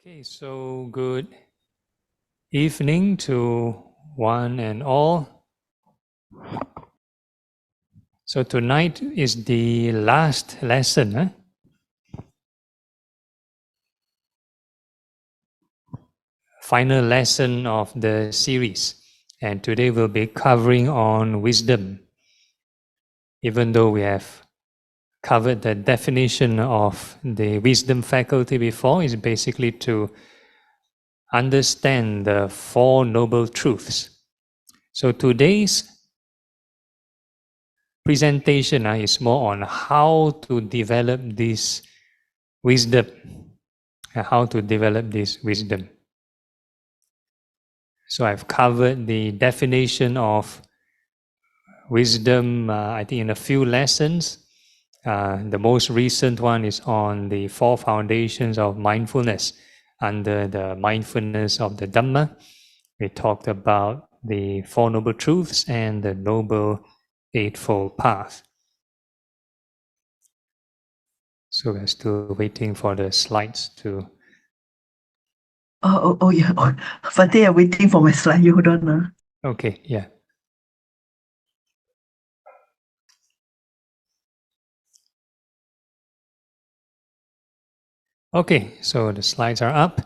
Okay, so good evening to one and all. So tonight is the last lesson, final lesson of the series. And today we'll be covering on wisdom. Even though we have covered the definition of the wisdom faculty before, is basically to understand the Four Noble Truths. So today's presentation is more on how to develop this wisdom. How to develop this wisdom. So I've covered the definition of wisdom, I think in a few lessons. The most recent one is on the four foundations of mindfulness. Under the mindfulness of the Dhamma, we talked about the Four Noble Truths and the Noble Eightfold Path. So we're still waiting for the slides to... Yeah. Fante, I'm waiting for my slide. You hold on. Okay, yeah. Okay, so the slides are up.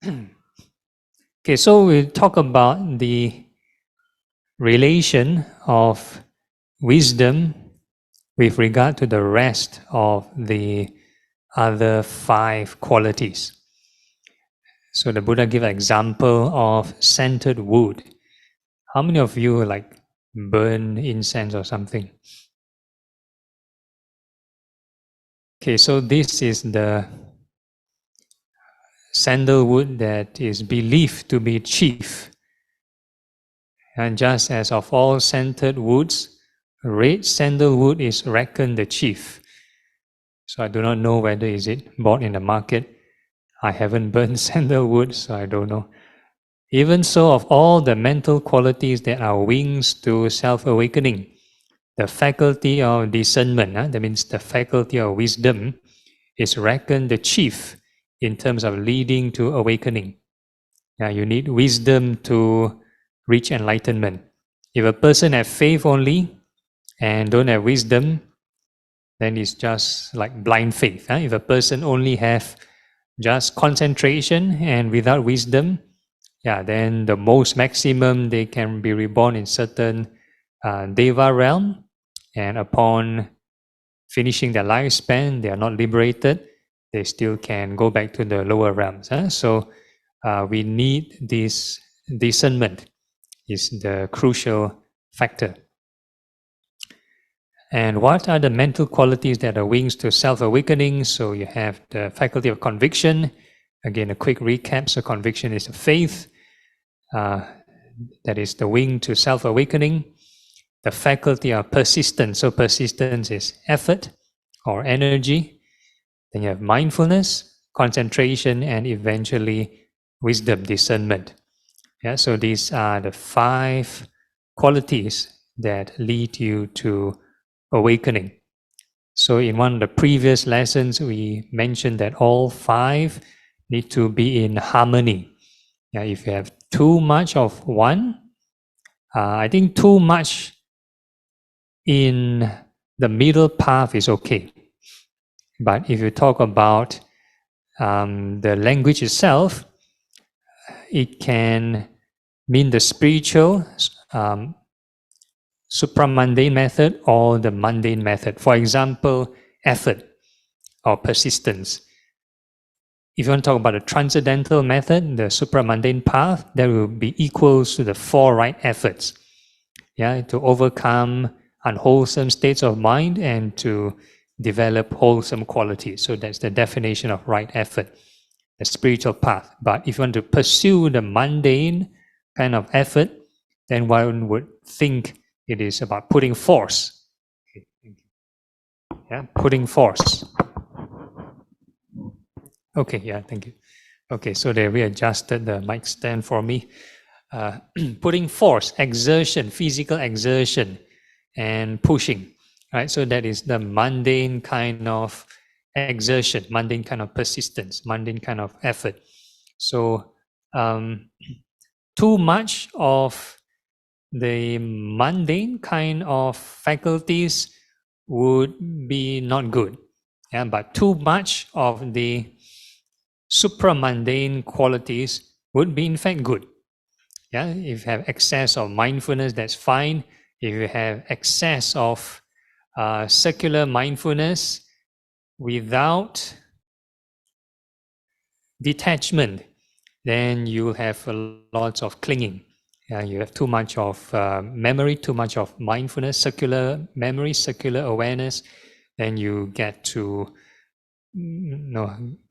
Okay, so we'll talk about the relation of wisdom with regard to the rest of the other five qualities. So the Buddha gave an example of scented wood. How many of you burn incense or something? Okay, so this is the sandalwood that is believed to be chief. And just as of all scented woods, red sandalwood is reckoned the chief. So I do not know whether is it bought in the market. I haven't burned sandalwood, so I don't know. Even so, of all the mental qualities that are wings to self-awakening, the faculty of discernment, that means the faculty of wisdom, is reckoned the chief in terms of leading to awakening. You need wisdom to reach enlightenment. If a person has faith only and don't have wisdom, then it's just like blind faith. If a person only have just concentration and without wisdom, then the most maximum they can be reborn in certain Deva realm, and upon finishing their lifespan, they are not liberated, they still can go back to the lower realms. So we need this discernment is the crucial factor. And what are the mental qualities that are wings to self-awakening? So you have the faculty of conviction. Again, a quick recap. So conviction is a faith. That is the wing to self-awakening. The faculty of persistence. So persistence is effort or energy. Then you have mindfulness, concentration, and eventually wisdom, discernment. So these are the five qualities that lead you to awakening. So in one of the previous lessons, we mentioned that all five need to be in harmony. If you have too much of one, I think too much in the middle path is okay. But if you talk about the language itself, it can mean the spiritual supramundane method or the mundane method. For example, effort or persistence. If you want to talk about the transcendental method, the supramundane path, that will be equals to the four right efforts. To overcome unwholesome states of mind and to develop wholesome qualities. So that's the definition of right effort, the spiritual path. But if you want to pursue the mundane kind of effort, then one would think it is about putting force. Putting force. Okay, thank you. Okay, so they readjusted the mic stand for me. Putting force, exertion, physical exertion, and pushing. Right, so that is the mundane kind of exertion, mundane kind of persistence, mundane kind of effort. So too much of the mundane kind of faculties would be not good. Yeah, but too much of the supramundane qualities would be in fact good. Yeah, if you have excess of mindfulness, that's fine. If you have excess of secular mindfulness without detachment, then you have a lot of clinging. You have too much of memory, too much of mindfulness, circular memory, circular awareness, then you get to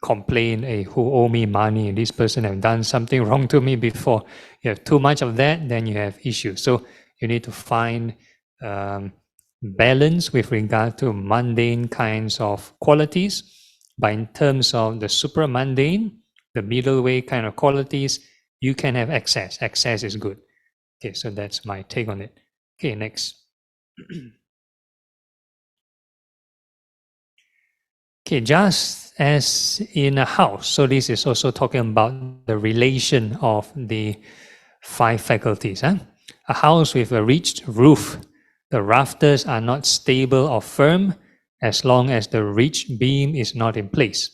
complain, hey, who owe me money? This person have done something wrong to me before. You have too much of that, then you have issues. So you need to find balance with regard to mundane kinds of qualities. But in terms of the supramundane, the middle way kind of qualities, you can have excess. Excess is good. Okay, so that's my take on it. Okay, next. Okay, just as in a house, so this is also talking about the relation of the five faculties. A house with a ridged roof, the rafters are not stable or firm as long as the ridge beam is not in place.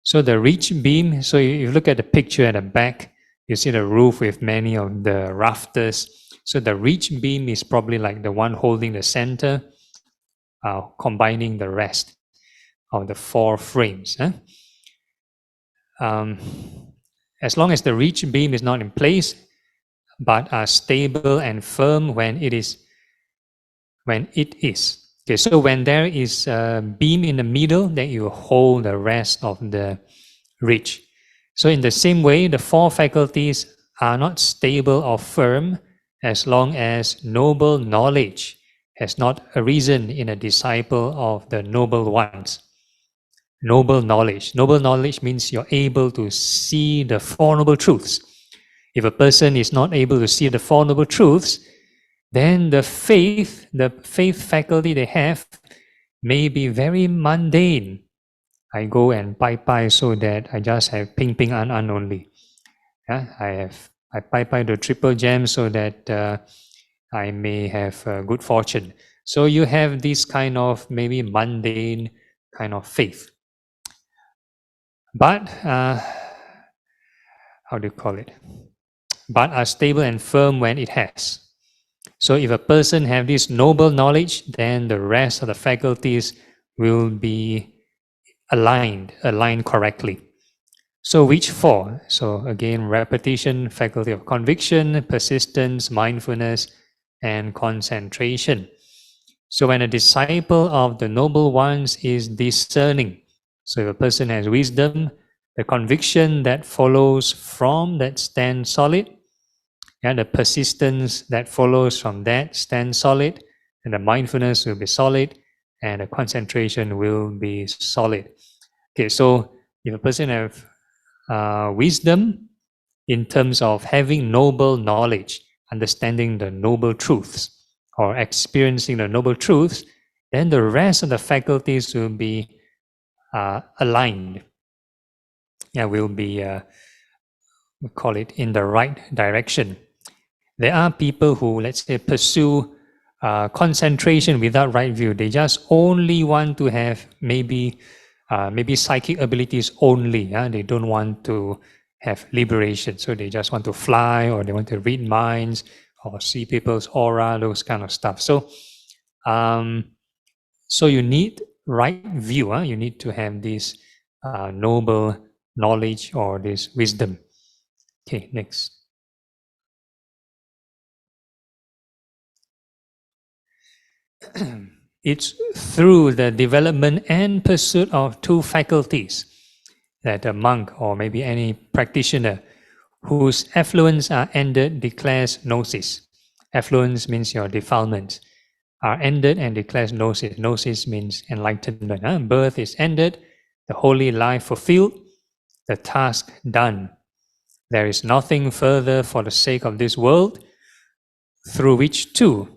So the ridge beam, so you look at the picture at the back, you see the roof with many of the rafters. So the ridge beam is probably like the one holding the center, combining the rest of the four frames. As long as the ridge beam is not in place, but are stable and firm when it is. Okay, so when there is a beam in the middle, then you hold the rest of the ridge. So in the same way, the four faculties are not stable or firm as long as noble knowledge has not arisen in a disciple of the noble ones. Noble knowledge. Noble knowledge means you're able to see the Four Noble Truths. If a person is not able to see the Four Noble Truths, then the faith faculty they have may be very mundane. I go and pai so that I just have ping ping an only. Yeah, I pai the triple gem so that I may have good fortune. So you have this kind of maybe mundane kind of faith. But how do you call it? But are stable and firm when it has. So if a person have this noble knowledge, then the rest of the faculties will be aligned correctly. So which four? So again, repetition, faculty of conviction, persistence, mindfulness, and concentration. So when a disciple of the noble ones is discerning, so if a person has wisdom, the conviction that follows from that stands solid, and the persistence that follows from that stands solid, and the mindfulness will be solid, and the concentration will be solid. Okay, so if a person have wisdom in terms of having noble knowledge, understanding the noble truths, or experiencing the noble truths, then the rest of the faculties will be aligned. Yeah, will be, we call it, in the right direction. There are people who, let's say, pursue concentration without right view. They just only want to have maybe psychic abilities only. They don't want to have liberation. So they just want to fly, or they want to read minds, or see people's aura, those kind of stuff. So, so you need right view. You need to have this noble knowledge or this wisdom. Okay, next. It's through the development and pursuit of two faculties that a monk or maybe any practitioner whose effluents are ended declares gnosis. Effluence means your defilements are ended and declares gnosis. Gnosis means enlightenment. Birth is ended, the holy life fulfilled, the task done. There is nothing further for the sake of this world, through which too,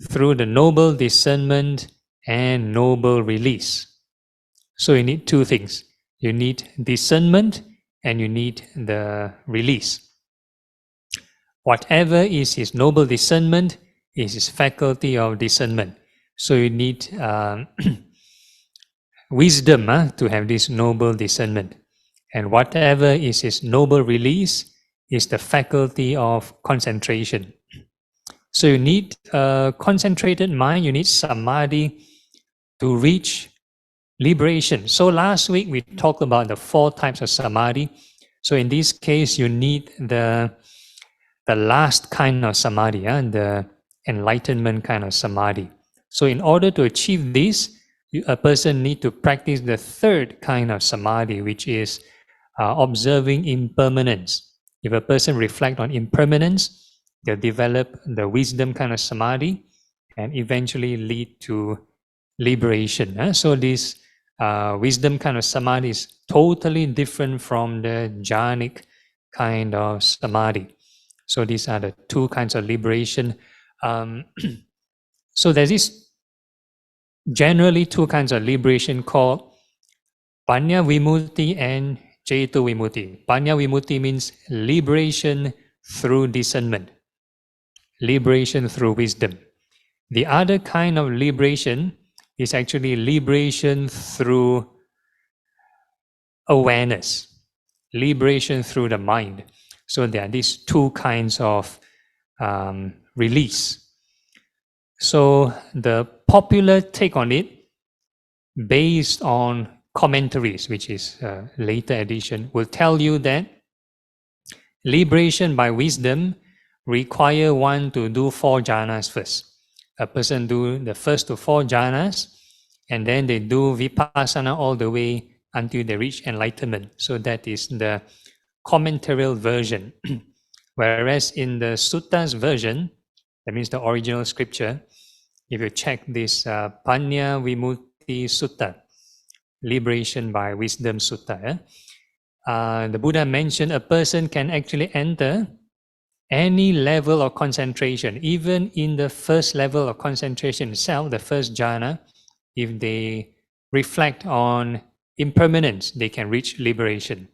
through the noble discernment and noble release. So you need two things. You need discernment and you need the release. Whatever is his noble discernment is his faculty of discernment. So you need wisdom to have this noble discernment. And whatever is his noble release is the faculty of concentration. So you need a concentrated mind, you need samadhi to reach liberation. So last week we talked about the 4 types of samadhi. So in this case, you need the last kind of samadhi, the enlightenment kind of samadhi. So in order to achieve this, a person need to practice the 3rd kind of samadhi, which is observing impermanence. If a person reflect on impermanence, they'll develop the wisdom kind of samadhi and eventually lead to liberation. So this wisdom kind of samadhi is totally different from the jhanic kind of samadhi. So these are the 2 kinds of liberation. So there's this generally 2 kinds of liberation called Panya Vimutti and Ceto Vimutti. Panya Vimutti means liberation through discernment, liberation through wisdom. The other kind of liberation is actually liberation through awareness, liberation through the mind. So there are these 2 kinds of release. So the popular take on it, based on commentaries, which is a later edition, will tell you that liberation by wisdom require one to do 4 jhanas first. A person do the first to 4 jhanas, and then they do vipassana all the way until they reach enlightenment. So that is the commentarial version. Whereas in the suttas version, that means the original scripture, if you check this Panya Vimutti Sutta, liberation by wisdom sutta, the Buddha mentioned a person can actually enter any level of concentration, even in the first level of concentration itself, the first jhana. If they reflect on impermanence, they can reach liberation.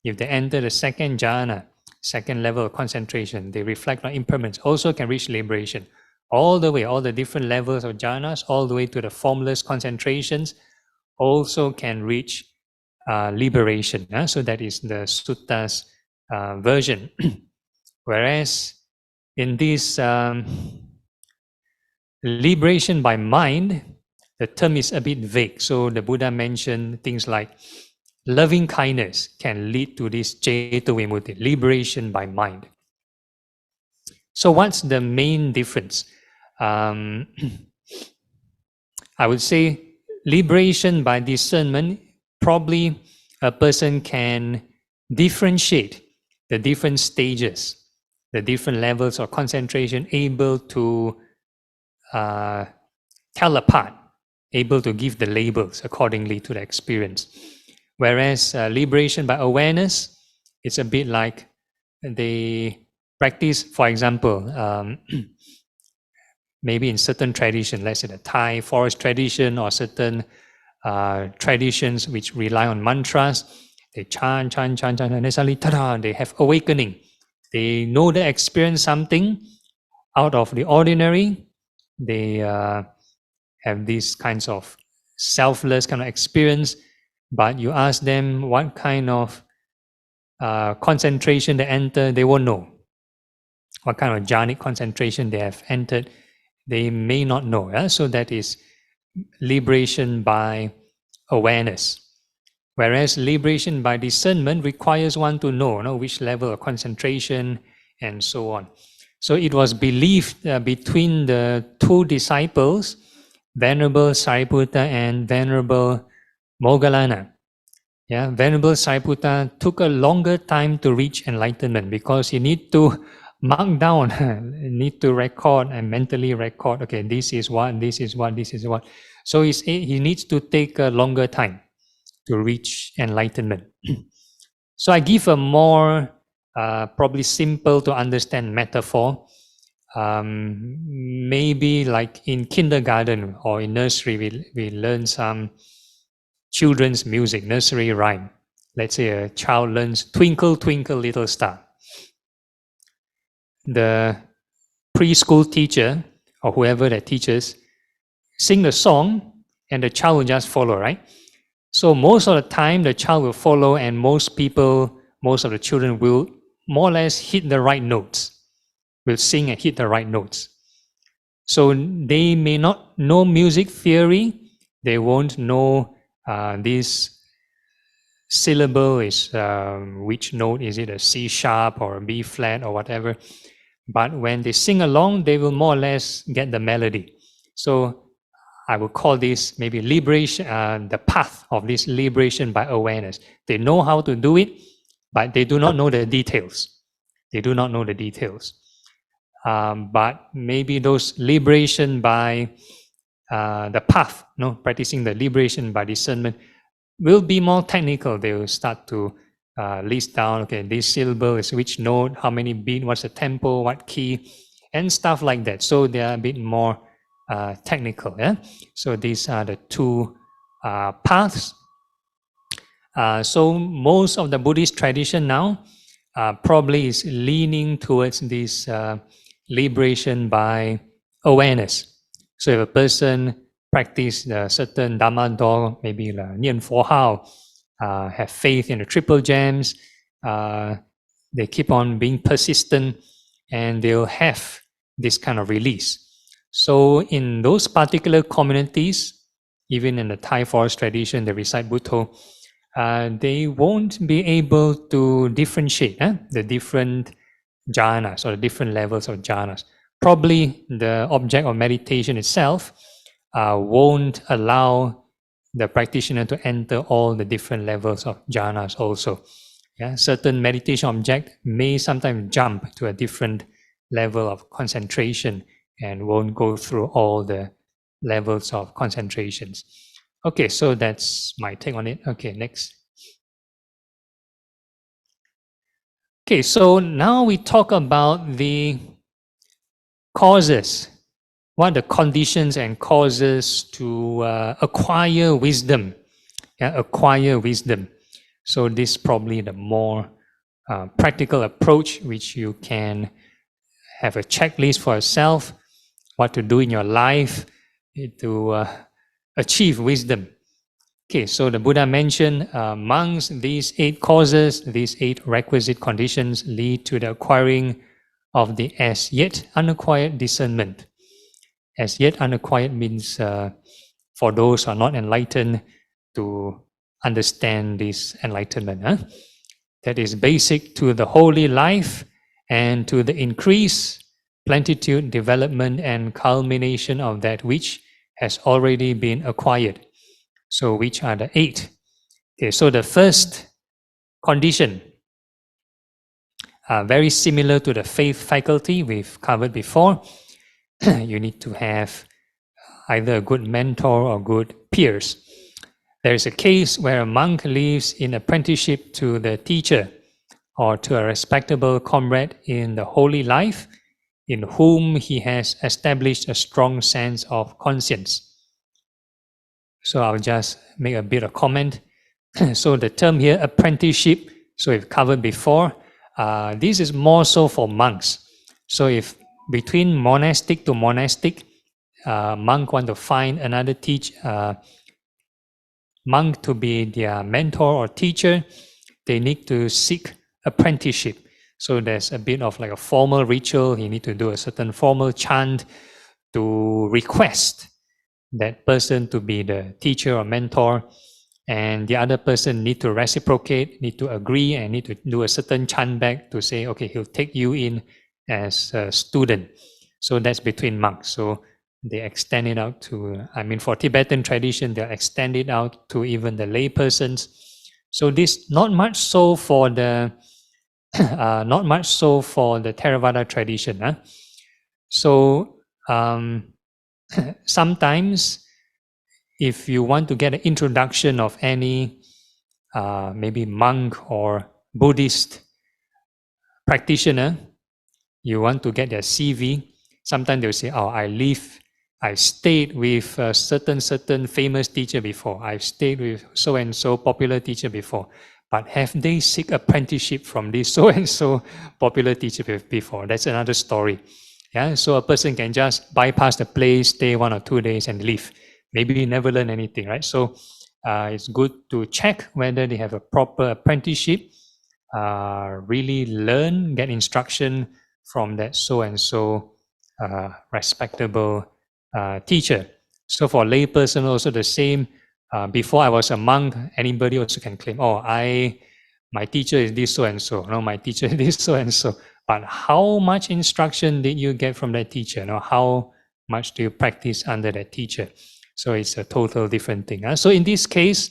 If they enter the second jhana, second level of concentration, they reflect on impermanence, also can reach liberation. All the way, all the different levels of jhanas, all the way to the formless concentrations, also can reach liberation. So that is the suttas version. Whereas in this liberation by mind, the term is a bit vague. So the Buddha mentioned things like loving kindness can lead to this Ceto Vimutti, liberation by mind. So what's the main difference? I would say liberation by discernment, probably a person can differentiate the different stages, the different levels of concentration, able to tell apart, able to give the labels accordingly to the experience. Whereas liberation by awareness, it's a bit like they practice, for example, maybe in certain tradition, let's say the Thai forest tradition or certain traditions which rely on mantras, they chant, and then suddenly, ta-da, they have awakening. They know they experience something out of the ordinary. They have these kinds of selfless kind of experience, but you ask them what kind of concentration they enter, they won't know. What kind of jhanic concentration they have entered, they may not know. So that is liberation by awareness. Whereas liberation by discernment requires one to know which level of concentration and so on. So it was believed between the 2 disciples, Venerable Sariputta and Venerable Moggallana. Venerable Sariputta took a longer time to reach enlightenment because he need to mark down, need to record and mentally record, okay, this is what, this is what, this is what. So he needs to take a longer time to reach enlightenment. So I give a more probably simple to understand metaphor. Maybe like in kindergarten or in nursery, we learn some children's music, nursery rhyme. let's say a child learns Twinkle, Twinkle, Little Star. The preschool teacher or whoever that teaches sing the song and the child will just follow, right? So most of the time the child will follow and most of the children will more or less hit the right notes, will sing and hit the right notes. So they may not know music theory, they won't know this syllable is which note, is it a C sharp or a B flat or whatever. But when they sing along, they will more or less get the melody. So I would call this maybe liberation, the path of this liberation by awareness. They know how to do it, but they do not know the details. They do not know the details. But maybe those liberation by the path, practicing the liberation by discernment will be more technical. They will start to list down, okay, this syllable is which note, how many beat, what's the tempo, what key, and stuff like that. So they are a bit more technical. Yeah? So these are the two paths. So most of the Buddhist tradition now probably is leaning towards this liberation by awareness. So if a person practice a certain Dhamma door, maybe Nian Fo Hao, have faith in the triple gems, they keep on being persistent and they'll have this kind of release. So in those particular communities, even in the Thai forest tradition, they recite Buddho, they won't be able to differentiate the different jhanas or the different levels of jhanas. Probably the object of meditation itself won't allow the practitioner to enter all the different levels of jhanas also. Yeah? Certain meditation object may sometimes jump to a different level of concentration and won't go through all the levels of concentrations. Okay, so that's my take on it. Okay, next. Okay, so now we talk about the causes. What are the conditions and causes to acquire wisdom? Yeah, acquire wisdom. So this is probably the more practical approach, which you can have a checklist for yourself, what to do in your life to achieve wisdom. Okay, so the Buddha mentioned amongst these 8 causes, these 8 requisite conditions lead to the acquiring of the as yet unacquired discernment. As yet unacquired means for those who are not enlightened to understand this enlightenment. That is basic to the holy life and to the increase, plenitude, development and culmination of that which has already been acquired. So which are the 8? Okay, so the first condition, very similar to the faith faculty we've covered before. You need to have either a good mentor or good peers. There is a case where a monk lives in apprenticeship to the teacher or to a respectable comrade in the holy life in whom he has established a strong sense of conscience. So I'll just make a bit of comment. So the term here, apprenticeship, so we've covered before. This is more so for monks. So if between monastic to monastic, monk want to find another monk to be their mentor or teacher, they need to seek apprenticeship. So there's a bit of like a formal ritual. You need to do a certain formal chant to request that person to be the teacher or mentor, and the other person need to reciprocate, need to agree, and need to do a certain chant back to say, okay, he'll take you in as a student. So that's between monks. So they extend it out to, for Tibetan tradition, they'll extend it out to even the lay persons. So this not much so for the Theravada tradition. So sometimes if you want to get an introduction of any maybe monk or Buddhist practitioner, you want to get their CV, sometimes they'll say, I stayed with a certain famous teacher before. I've stayed with so-and-so popular teacher before. but have they seek apprenticeship from this so-and-so popular teacher before? That's another story. Yeah, so a person can just bypass the place, stay 1 or 2 days and leave. Maybe never learn anything, right? So it's good to check whether they have a proper apprenticeship, really learn, get instruction from that so-and-so respectable teacher. So for layperson also the same. Before I was a monk, anybody also can claim, oh, my teacher is this so-and-so, no, my teacher is this so-and-so. But how much instruction did you get from that teacher? No, how much do you practice under that teacher? So it's a total different thing. So in this case,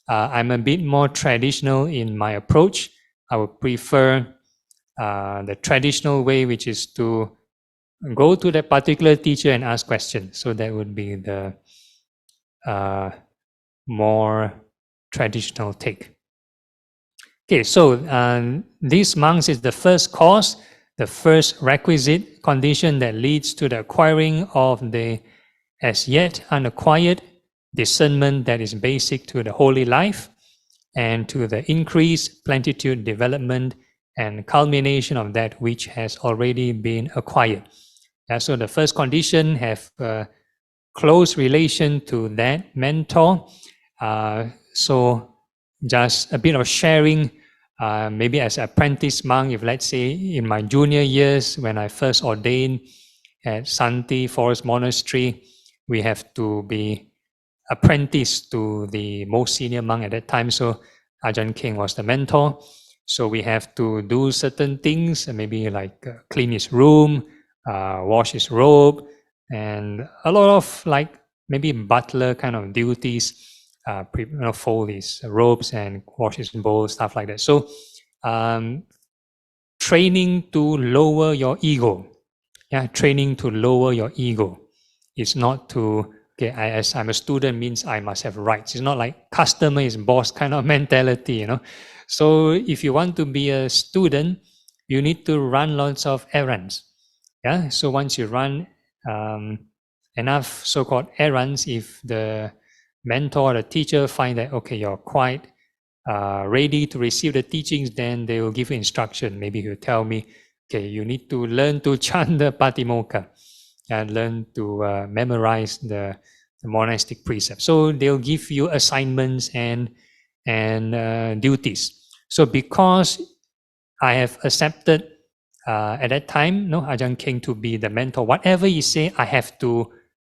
I'm a bit more traditional in my approach. I would prefer the traditional way, which is to go to that particular teacher and ask questions. So that would be the more traditional take. Okay, so these monks is the first cause, the first requisite condition that leads to the acquiring of the as yet unacquired discernment that is basic to the holy life and to the increased plenitude, development, and culmination of that which has already been acquired. So the first condition have a close relation to that mentor. So just a bit of sharing, maybe as an apprentice monk, if let's say in my junior years when I first ordained at Santi Forest Monastery, we have to be apprenticed to the most senior monk at that time. So Ajahn King was the mentor. So we have to do certain things, maybe like clean his room, wash his robe, and a lot of like maybe butler kind of duties, fold his robes and wash his bowls, stuff like that. So training to lower your ego. Yeah, training to lower your ego. It's not to, okay, as I'm a student means I must have rights. It's not like customer is boss kind of mentality, you know. So if you want to be a student, you need to run lots of errands. Yeah, so once you run enough so-called errands, if the mentor or the teacher find that, okay, you're quite ready to receive the teachings, then they will give you instruction. Maybe he'll tell me, okay, you need to learn to chant the Patimokkha and learn to memorize the monastic precepts. So they'll give you assignments and duties. So because I have accepted at that time, Ajahn King to be the mentor, whatever he say, I have to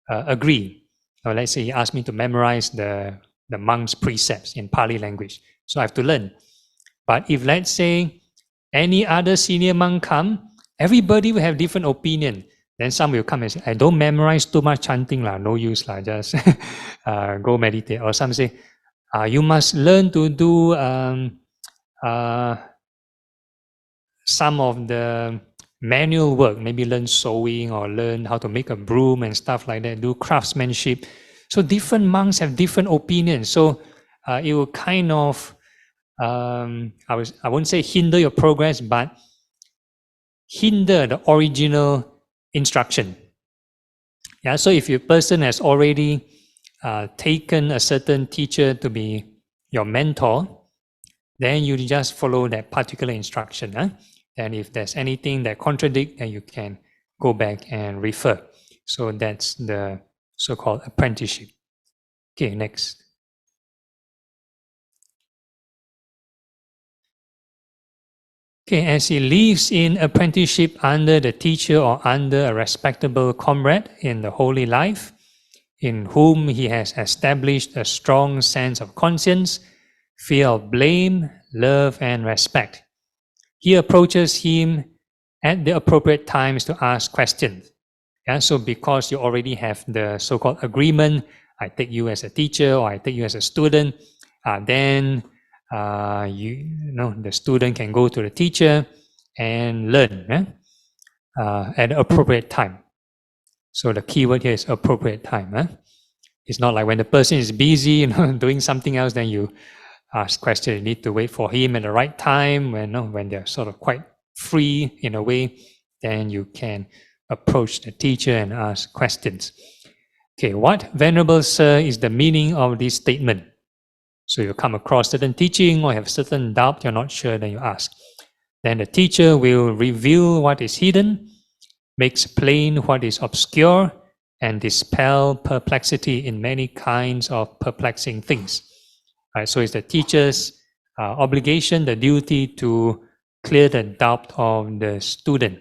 agree. Or let's say he asked me to memorize the monk's precepts in Pali language. So I have to learn. But if let's say any other senior monk come, everybody will have different opinion. Then some will come and say, I don't memorize too much chanting, no use, just go meditate. Or some say, you must learn to do some of the manual work, maybe learn sewing or learn how to make a broom and stuff like that, do craftsmanship. So different monks have different opinions. So it will kind of, I won't say hinder your progress, but hinder the original instruction. Yeah, so if your person has already taken a certain teacher to be your mentor, then you just follow that particular instruction. And if there's anything that contradicts, then you can go back and refer. So that's the so-called apprenticeship. Okay, next. Okay, as he lives in apprenticeship under the teacher or under a respectable comrade in the holy life, in whom he has established a strong sense of conscience, fear of blame, love, and respect. He approaches him at the appropriate times to ask questions. Yeah, so because you already have the so-called agreement, I take you as a teacher or I take you as a student, then the student can go to the teacher and learn at the appropriate time. So the key word here is appropriate time. It's not like when the person is busy, doing something else, then you ask questions. You need to wait for him at the right time when they're sort of quite free in a way, then you can approach the teacher and ask questions. Okay, what, Venerable Sir, is the meaning of this statement? So you come across certain teaching or have certain doubt, you're not sure, then you ask. Then the teacher will reveal what is hidden, makes plain what is obscure, and dispel perplexity in many kinds of perplexing things. Right, so it's the teacher's obligation, the duty to clear the doubt of the student.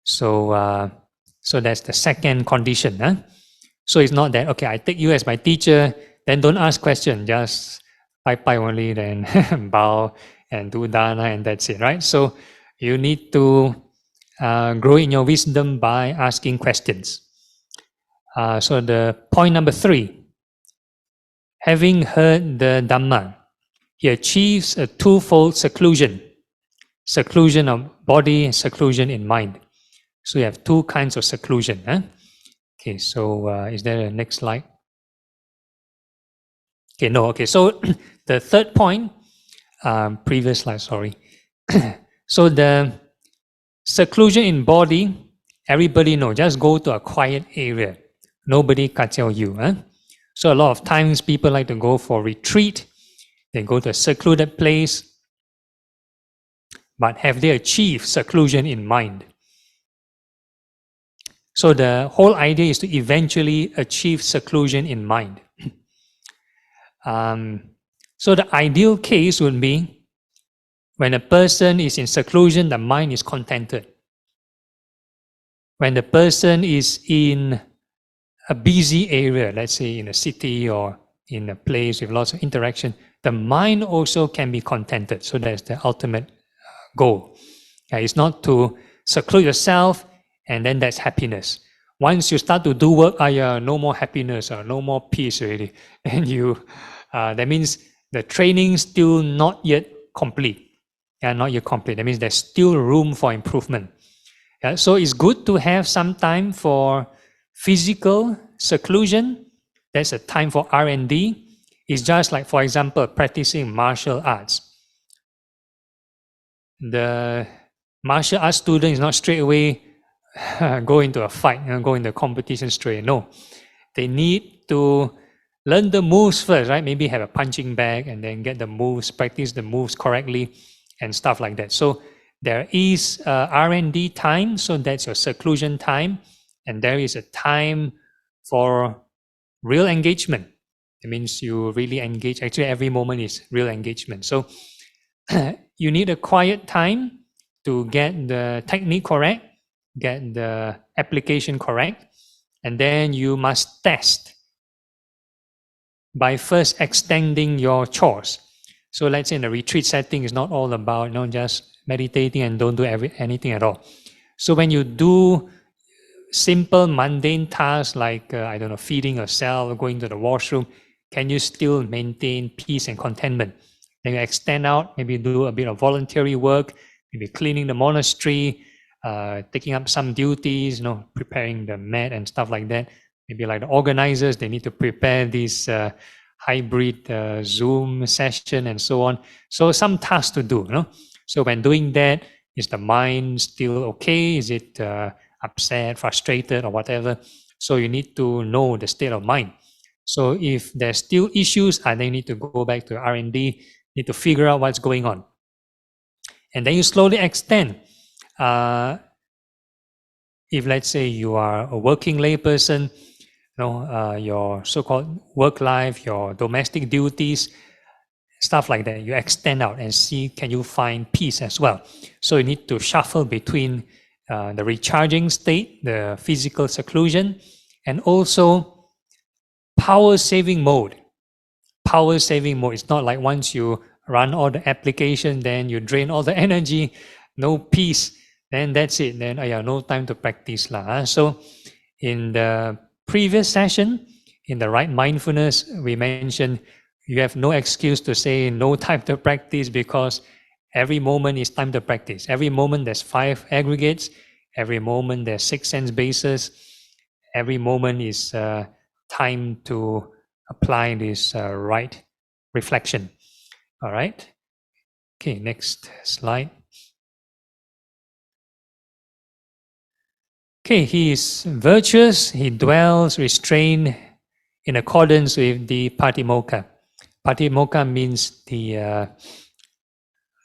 So, so that's the second condition. Huh? So it's not that, okay, I take you as my teacher, then don't ask questions, just bye only, then bow and do dana, and that's it, right? So you need to grow in your wisdom by asking questions. So the point number 3, having heard the Dhamma, he achieves a twofold seclusion. Seclusion of body and seclusion in mind. So you have 2 kinds of seclusion. Huh? Okay, so is there a next slide? Okay, no, okay. So the third point, previous slide, sorry. So the seclusion in body, everybody know, just go to a quiet area. Nobody kacau you. Huh? So a lot of times people like to go for retreat. They go to a secluded place. But have they achieved seclusion in mind? So the whole idea is to eventually achieve seclusion in mind. So the ideal case would be when a person is in seclusion, the mind is contented. When the person is in a busy area, let's say in a city or in a place with lots of interaction, the mind also can be contented. So that's the ultimate goal. It's not to seclude yourself and then that's happiness. Once you start to do work, no more happiness or no more peace already. And that means the training still not yet complete. Not yet complete. That means there's still room for improvement. So it's good to have some time for physical seclusion. That's a time for R&D. It's just like, for example, practicing martial arts. The martial arts student is not straight away go into a fight, go into a competition straight. No, they need to learn the moves first, right? Maybe have a punching bag and then get the moves, practice the moves correctly and stuff like that. So there is R&D time, so that's your seclusion time. And there is a time for real engagement. It means you really engage. Actually, every moment is real engagement. So you need a quiet time to get the technique correct, get the application correct, and then you must test by first extending your chores. So let's say in the retreat setting, it's not all about just meditating and don't do anything at all. So when you do simple mundane tasks like, feeding yourself, going to the washroom, can you still maintain peace and contentment? Then you extend out, maybe do a bit of voluntary work, maybe cleaning the monastery, taking up some duties, preparing the mat and stuff like that. Maybe like the organizers, they need to prepare this hybrid Zoom session and so on. So some tasks to do. So when doing that, is the mind still okay? Is it upset, frustrated, or whatever? So you need to know the state of mind. So if there's still issues, then you need to go back to R&D, need to figure out what's going on. And then you slowly extend. If let's say you are a working lay person, your so-called work life, your domestic duties, stuff like that, you extend out and see, can you find peace as well? So you need to shuffle between the recharging state, the physical seclusion, and also power-saving mode. Power-saving mode, it's not like once you run all the application, then you drain all the energy, no peace, then that's it. Then no time to practice. So in the previous session, in the right mindfulness, we mentioned you have no excuse to say no time to practice because every moment is time to practice. Every moment there's 5 aggregates. Every moment there's 6 sense bases. Every moment is time to apply this right reflection. All right. Okay, next slide. Okay, he is virtuous. He dwells restrained in accordance with the Patimokkha. Patimokkha means the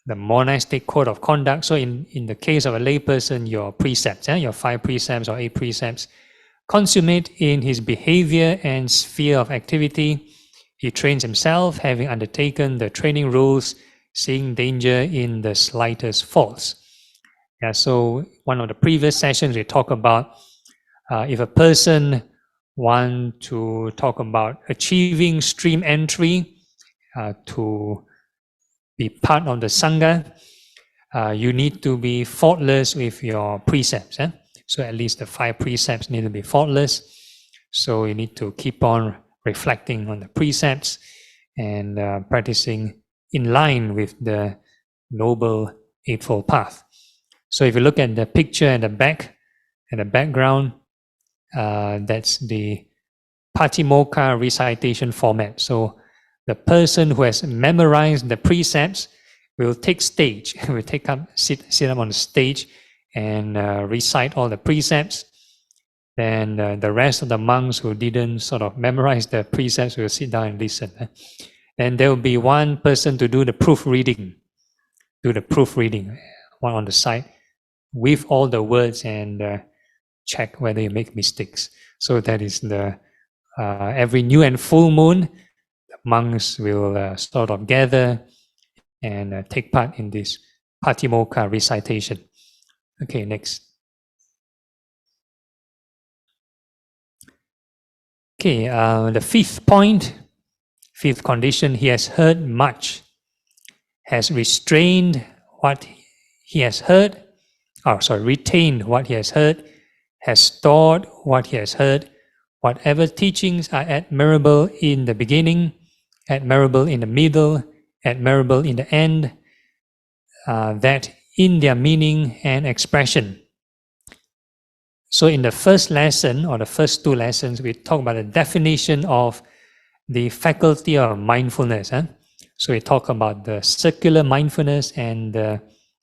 monastic code of conduct. So in the case of a layperson, your precepts, your 5 precepts or 8 precepts, consummate in his behavior and sphere of activity. He trains himself, having undertaken the training rules, seeing danger in the slightest faults. Yeah, so one of the previous sessions we talked about if a person want to talk about achieving stream entry to be part of the Sangha, you need to be faultless with your precepts. So at least the 5 precepts need to be faultless. So you need to keep on reflecting on the precepts and practicing in line with the Noble Eightfold Path. So if you look at the picture at the back, at the background, that's the Patimokkha recitation format. So the person who has memorized the precepts will take stage, will sit up on the stage and recite all the precepts. Then the rest of the monks who didn't sort of memorize the precepts will sit down and listen. And there will be one person to do the proofreading, one on the side with all the words and check whether you make mistakes. So that is the every new and full moon, the monks will sort of gather and take part in this Patimokkha recitation. Okay, next. Okay, the 5th point, 5th condition, he has heard much, has restrained what he has heard, retained what he has heard, has stored what he has heard. Whatever teachings are admirable in the beginning, admirable in the middle, admirable in the end, that in their meaning and expression. So in the first lesson, or the first 2 lessons, we talk about the definition of the faculty of mindfulness. So we talk about the circular mindfulness and the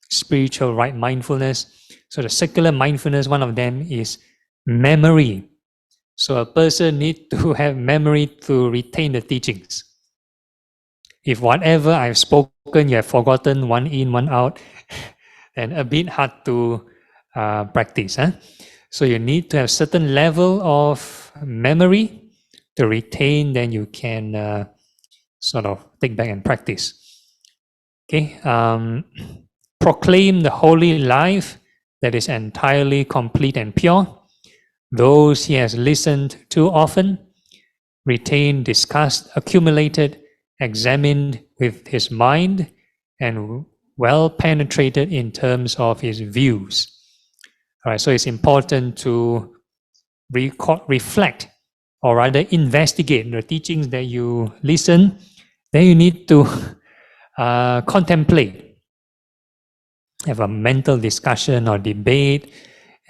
spiritual right mindfulness. So the circular mindfulness, one of them is memory. So a person needs to have memory to retain the teachings. If whatever I've spoken, you have forgotten, one in, one out, then a bit hard to practice. So you need to have certain level of memory to retain, then you can sort of take back and practice. Okay, proclaim the holy life that is entirely complete and pure. Those he has listened to often, retained, discussed, accumulated, examined with his mind, and well penetrated in terms of his views. All right, so it's important to reflect, or rather investigate the teachings that you listen. Then you need to contemplate, have a mental discussion or debate,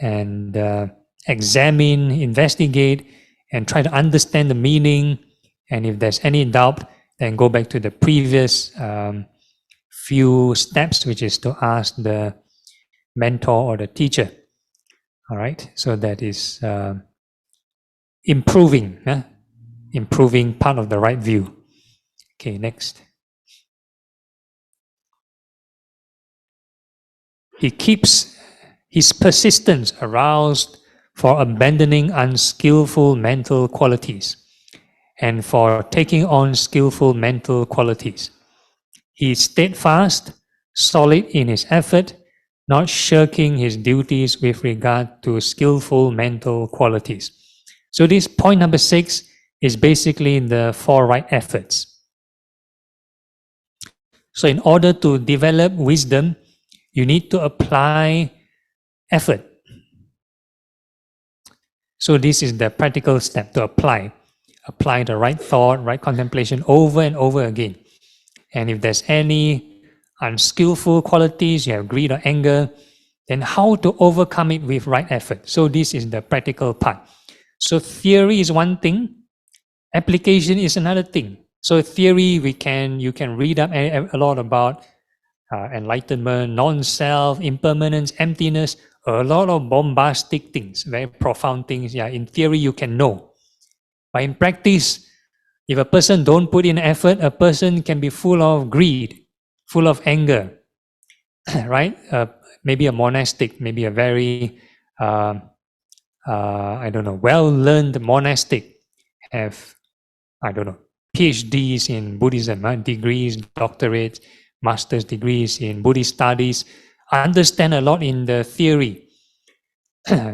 and examine, investigate, and try to understand the meaning. And if there's any doubt, then go back to the previous few steps, which is to ask the mentor or the teacher. All right, so that is improving part of the right view. Okay, next. He keeps his persistence aroused for abandoning unskillful mental qualities and for taking on skillful mental qualities. He is steadfast, solid in his effort, not shirking his duties with regard to skillful mental qualities. So this point number 6 is basically the 4 right efforts. So in order to develop wisdom, you need to apply effort. So this is the practical step, to apply the right thought, right contemplation over and over again. And if there's any unskillful qualities, you have greed or anger, then how to overcome it with right effort. So this is the practical part. So theory is one thing, application is another thing. So theory, you can read up a lot about enlightenment, non-self, impermanence, emptiness, a lot of bombastic things, very profound things. Yeah, in theory you can know, but in practice, If a person don't put in effort, a person can be full of greed, full of anger, right? Maybe a monastic, maybe a very, well-learned monastic have, PhDs in Buddhism, degrees, doctorates, master's degrees in Buddhist studies, understand a lot in the theory,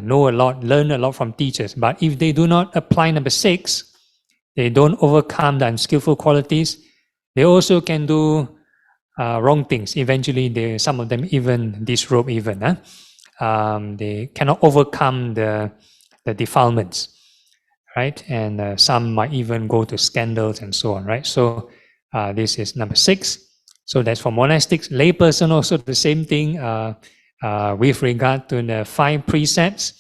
know a lot, learn a lot from teachers. But if they do not apply number 6, they don't overcome the unskillful qualities, they also can do wrong things. Eventually, some of them even disrobe even. They cannot overcome the defilements, right? And some might even go to scandals and so on, right? So this is number 6. So that's for monastics. Layperson also the same thing with regard to the 5 precepts.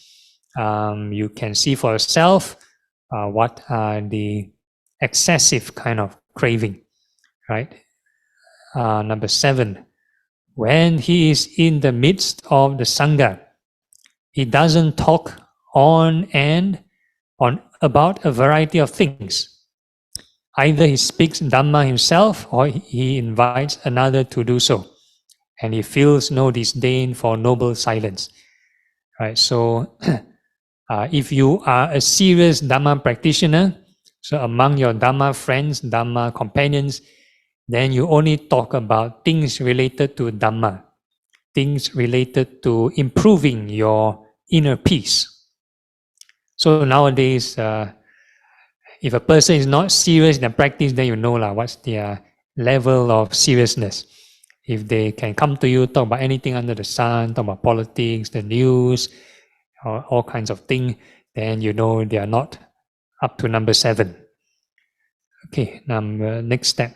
You can see for yourself what are the excessive kind of craving, right? Number 7, when he is in the midst of the Sangha, he doesn't talk on about a variety of things. Either he speaks Dhamma himself or he invites another to do so. And he feels no disdain for noble silence. Right? So if you are a serious Dhamma practitioner, so among your Dhamma friends, Dhamma companions, then you only talk about things related to Dhamma, things related to improving your inner peace. So nowadays, if a person is not serious in the practice, then you know what's their level of seriousness. If they can come to you, talk about anything under the sun, talk about politics, the news, or all kinds of things, then you know they are not up to number 7. Okay, next step.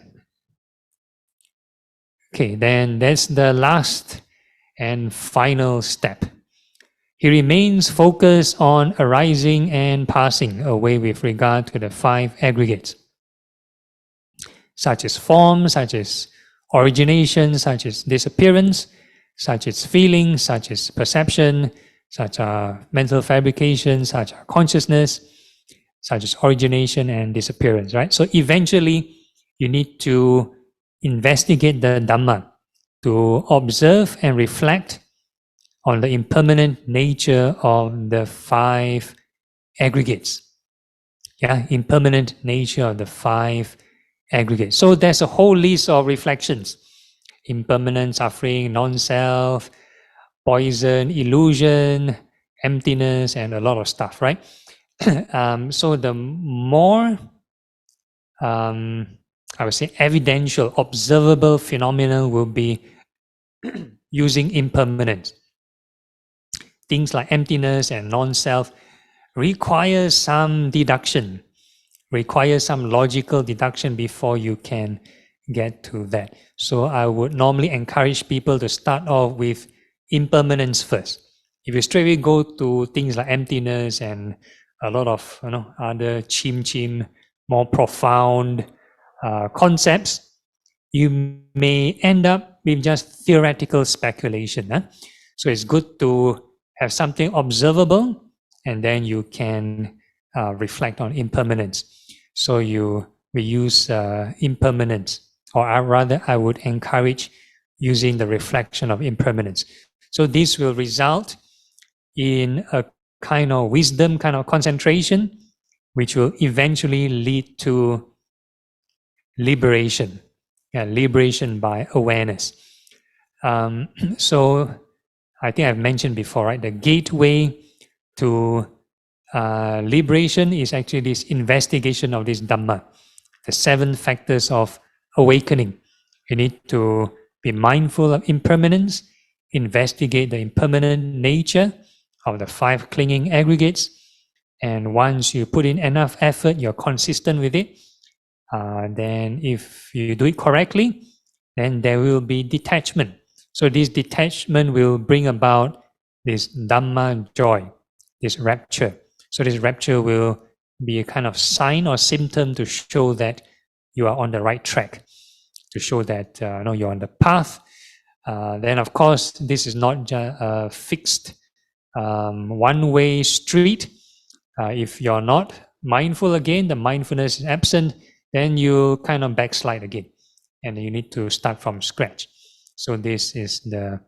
Okay, then that's the last and final step. He remains focused on arising and passing away with regard to the 5 aggregates, such as form, such as origination, such as disappearance, such as feeling, such as perception, such as mental fabrication, such as consciousness, such as origination and disappearance, right? So eventually, you need to investigate the Dhamma, to observe and reflect on the impermanent nature of the 5 aggregates. Yeah, impermanent nature of the 5 aggregates. So there's a whole list of reflections. Impermanent, suffering, non-self, poison, illusion, emptiness, and a lot of stuff, right? So the more, I would say, evidential, observable phenomenon will be using impermanence. Things like emptiness and non-self require some deduction, require some logical deduction before you can get to that. So I would normally encourage people to start off with impermanence first. If you straightaway go to things like emptiness and a lot of other more profound concepts, you may end up with just theoretical speculation. So it's good to have something observable, and then you can reflect on impermanence. So we use impermanence, or rather I would encourage using the reflection of impermanence. So this will result in a kind of wisdom, kind of concentration, which will eventually lead to liberation, liberation by awareness. So I think I've mentioned before, right? The gateway to liberation is actually this investigation of this Dhamma, the 7 factors of awakening. You need to be mindful of impermanence, investigate the impermanent nature of the 5 clinging aggregates, and once you put in enough effort, you're consistent with it, then if you do it correctly, then there will be detachment. So this detachment will bring about this Dhamma joy, this rapture. So this rapture will be a kind of sign or symptom to show that you are on the right track, to show that you're on the path. Then of course, this is not a fixed one-way street. If you're not mindful again, the mindfulness is absent, then you kind of backslide again, and you need to start from scratch. So this is the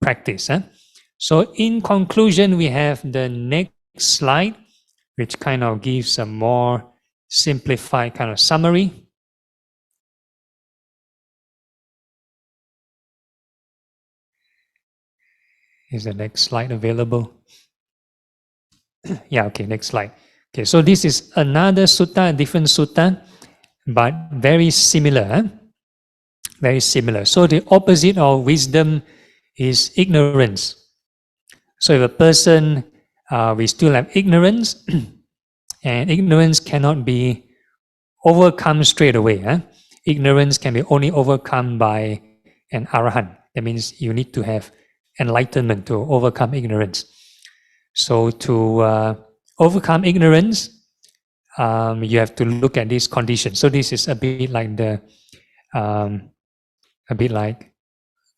practice. So in conclusion, we have the next slide, which kind of gives a more simplified kind of summary. Is the next slide available? Yeah, okay, next slide. Okay, so this is another sutta, a different sutta, but very similar. Very similar. So the opposite of wisdom is ignorance. So if a person, we still have ignorance, and ignorance cannot be overcome straight away. Ignorance can be only overcome by an arahant. That means you need to have enlightenment to overcome ignorance. So to overcome ignorance, you have to look at these conditions. So this is a bit like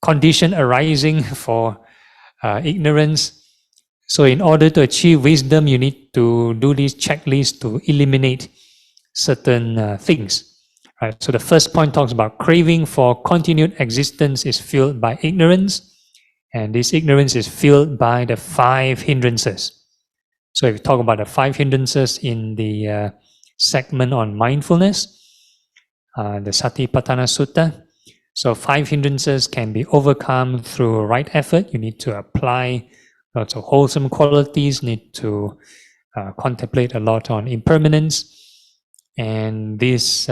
condition arising for ignorance. So in order to achieve wisdom, you need to do this checklist to eliminate certain things. Right? So the first point talks about craving for continued existence is fueled by ignorance, and this ignorance is fueled by the 5 hindrances. So if you talk about the 5 hindrances in the segment on mindfulness, the Satipatthana Sutta, so 5 hindrances can be overcome through right effort. You need to apply lots of wholesome qualities, need to contemplate a lot on impermanence, and this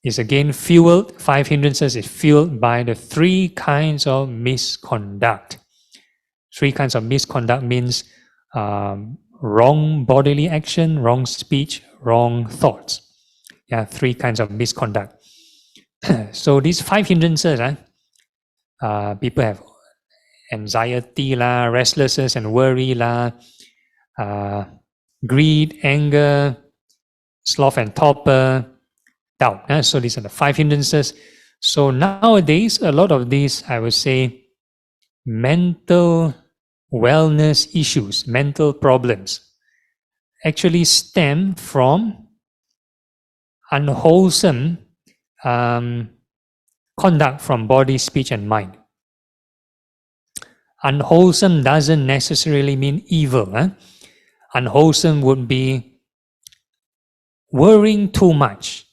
is again fueled, 5 hindrances is fueled by the 3 kinds of misconduct. 3 kinds of misconduct means wrong bodily action, wrong speech, wrong thoughts. Yeah, 3 kinds of misconduct. So these 5 hindrances, people have anxiety lah, restlessness and worry lah, greed, anger, sloth and torpor, doubt. So these are the 5 hindrances. So nowadays, a lot of these, I would say, mental wellness issues, mental problems, actually stem from unwholesome conduct from body, speech, and mind. Unwholesome doesn't necessarily mean evil. Unwholesome would be worrying too much.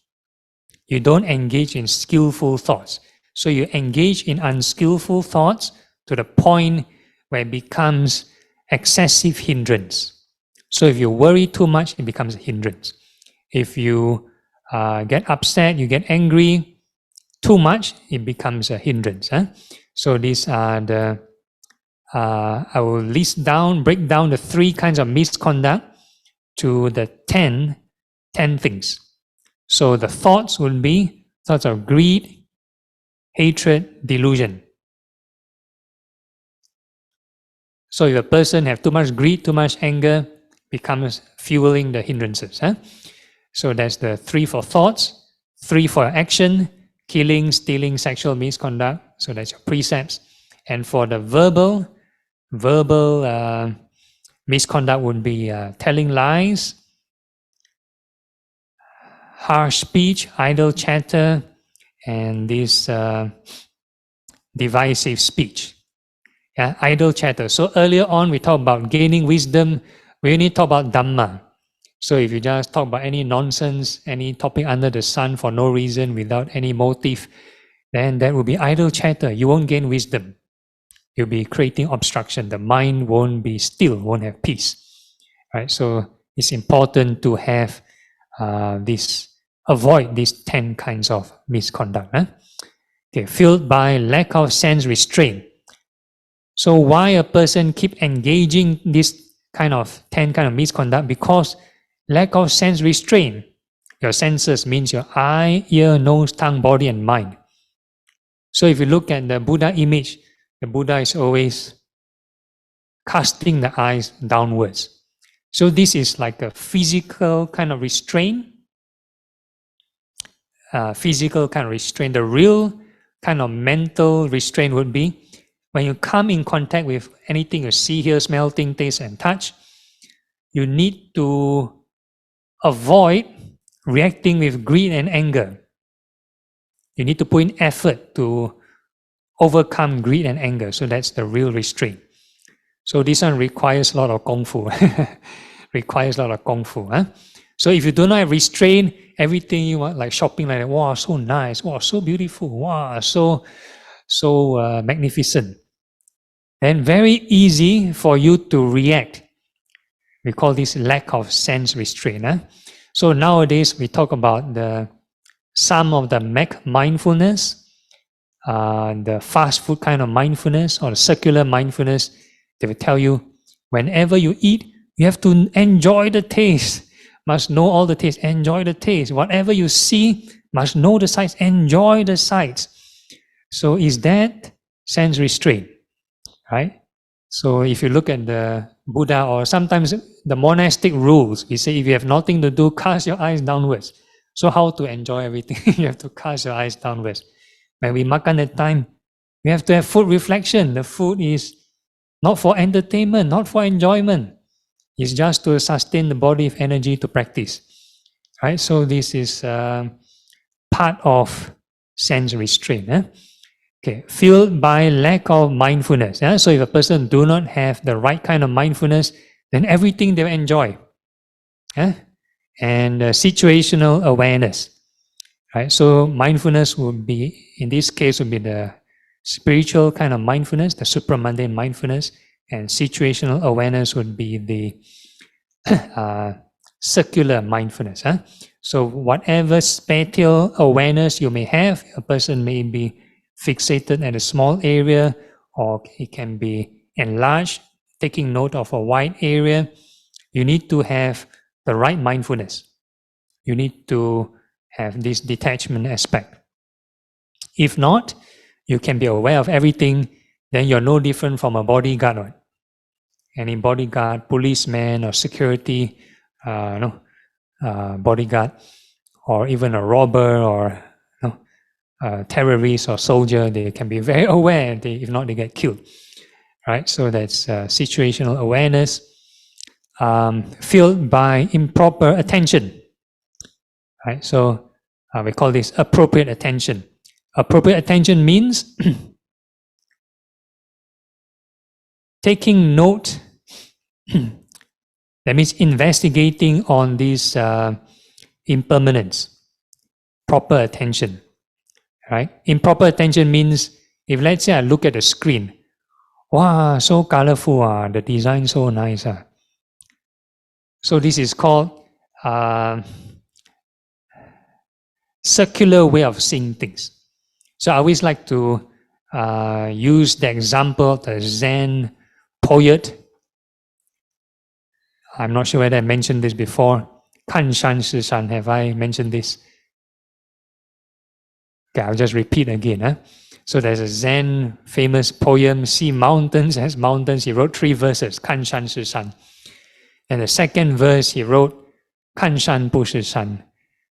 You don't engage in skillful thoughts. So you engage in unskillful thoughts to the point where it becomes excessive hindrance. So if you worry too much, it becomes a hindrance. If you get upset, you get angry too much, it becomes a hindrance. So these are the, I will break down the 3 kinds of misconduct to the 10 things. So the thoughts would be thoughts of greed, hatred, delusion. So if a person has too much greed, too much anger, becomes fueling the hindrances. So that's the 3 for thoughts, 3 for action, killing, stealing, sexual misconduct. So that's your precepts. And for the verbal misconduct would be telling lies, harsh speech, idle chatter, and this divisive speech. Idle chatter. So earlier on, we talked about gaining wisdom. We only talk about Dhamma. So if you just talk about any nonsense, any topic under the sun for no reason, without any motive, then that will be idle chatter. You won't gain wisdom. You'll be creating obstruction. The mind won't be still, won't have peace. Right? So it's important to have avoid these 10 kinds of misconduct. Okay, fueled by lack of sense restraint. So why a person keep engaging this kind of 10 kind of misconduct? Because lack of sense restraint. Your senses means your eye, ear, nose, tongue, body, and mind. So if you look at the Buddha image, the Buddha is always casting the eyes downwards. So this is like a physical kind of restraint. The real kind of mental restraint would be when you come in contact with anything you see, hear, smell, think, taste, and touch, you need to avoid reacting with greed and anger. You need to put in effort to overcome greed and anger. So that's the real restraint. So this one requires a lot of kung fu. Requires a lot of kung fu. Huh? So if you do not have restraint, everything you want, like shopping like that, wow, so nice, wow, so beautiful, wow, so magnificent. Then very easy for you to react. We call this lack of sense restraint. Huh? So nowadays we talk about some of the mindfulness, the fast food kind of mindfulness or the circular mindfulness. They will tell you, whenever you eat, you have to enjoy the taste. Must know all the taste, enjoy the taste. Whatever you see, must know the sights, enjoy the sights. So is that sense restraint, right? So if you look at the Buddha or sometimes the monastic rules, we say if you have nothing to do, cast your eyes downwards. So how to enjoy everything? You have to cast your eyes downwards. When we makan at time, we have to have food reflection. The food is not for entertainment, not for enjoyment. It's just to sustain the body with energy to practice. Right? So this is part of sense restraint. Okay, fueled by lack of mindfulness. So if a person do not have the right kind of mindfulness, then everything they enjoy. And situational awareness. Right? So mindfulness would be, in this case, would be the spiritual kind of mindfulness, the supramundane mindfulness, and situational awareness would be the circular mindfulness. So whatever spatial awareness you may have, a person may be fixated at a small area, or it can be enlarged, taking note of a wide area. You need to have the right mindfulness. You need to have this detachment aspect. If not, you can be aware of everything, then you're no different from a bodyguard. Right? Any bodyguard, policeman, or security bodyguard, or even a robber, or terrorist or soldier, they can be very aware. If not, they get killed. Right? So that's situational awareness, fueled by improper attention. Right? So we call this appropriate attention. Appropriate attention means taking note. That means investigating on these impermanence. Proper attention. Right? Improper attention means, if let's say I look at the screen, wow, so colorful, the design so nice. So this is called circular way of seeing things. So I always like to use the example of the Zen poet. I'm not sure whether I mentioned this before. 看山是山, have I mentioned this? Okay, I'll just repeat again. So there's a Zen famous poem, See Mountains as Mountains. He wrote 3 verses, 看山是山. And the second verse he wrote, 看山不是山.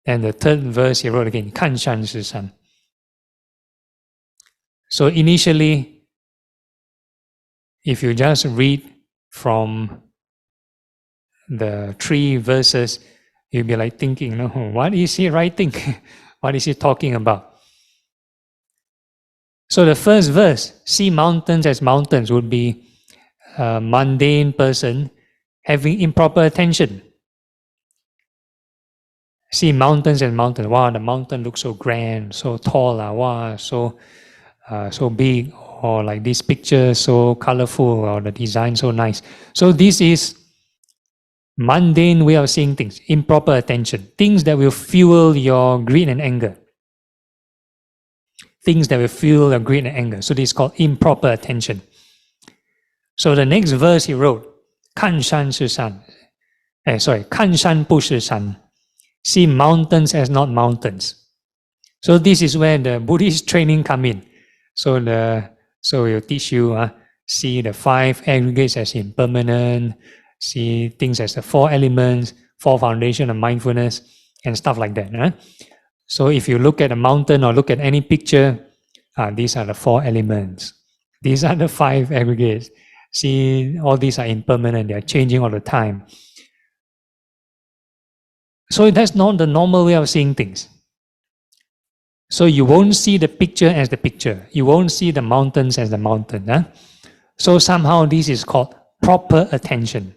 And the third verse he wrote again, 看山是山. So initially, if you just read from the 3 verses, you'll be like thinking, no, what is he writing? What is he talking about? So the first verse, see mountains as mountains, would be a mundane person having improper attention. See mountains as mountains. Wow, the mountain looks so grand, so tall. Wow, so big. Or like this picture, so colorful, or the design so nice. So this is mundane way of seeing things, improper attention, things that will fuel your greed and anger. Things that will fuel your greed and anger. So this is called improper attention. So the next verse he wrote, 看山是山. 看山不是山. See mountains as not mountains. So this is where the Buddhist training come in. So we'll teach you, see the 5 aggregates as impermanent, see things as the 4 elements, 4 foundation of mindfulness, and stuff like that. So if you look at a mountain or look at any picture, these are the 4 elements. These are the 5 aggregates. See, all these are impermanent, they are changing all the time. So that's not the normal way of seeing things. So you won't see the picture as the picture. You won't see the mountains as the mountain. Huh? So somehow this is called proper attention.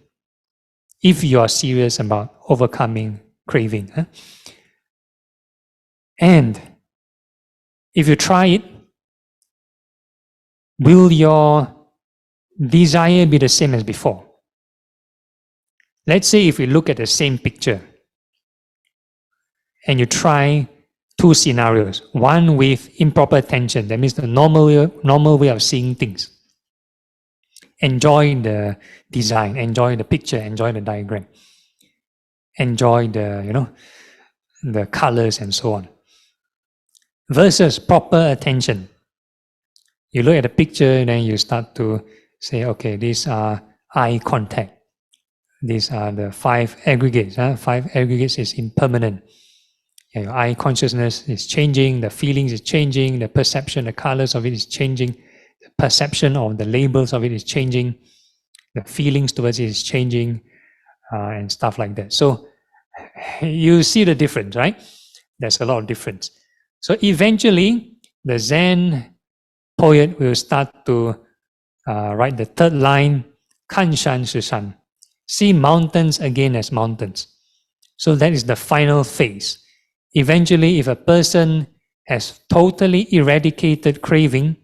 If you are serious about overcoming craving. Huh? And if you try it, will your desire be the same as before? Let's say if we look at the same picture and you try two scenarios, one with improper attention, that means the normal way of seeing things. Enjoy the design, enjoy the picture, enjoy the diagram, enjoy the, the colors and so on. Versus proper attention. You look at the picture and then you start to say, okay, these are eye contact. These are the 5 aggregates. 5 aggregates is impermanent. Your eye consciousness is changing, the feelings is changing, the perception, the colors of it is changing, the perception of the labels of it is changing, the feelings towards it is changing, and stuff like that. So you see the difference, right? There's a lot of difference. So eventually, the Zen poet will start to write the third line, Kan Shan Shi Shan. See mountains again as mountains. So that is the final phase. Eventually, if a person has totally eradicated craving,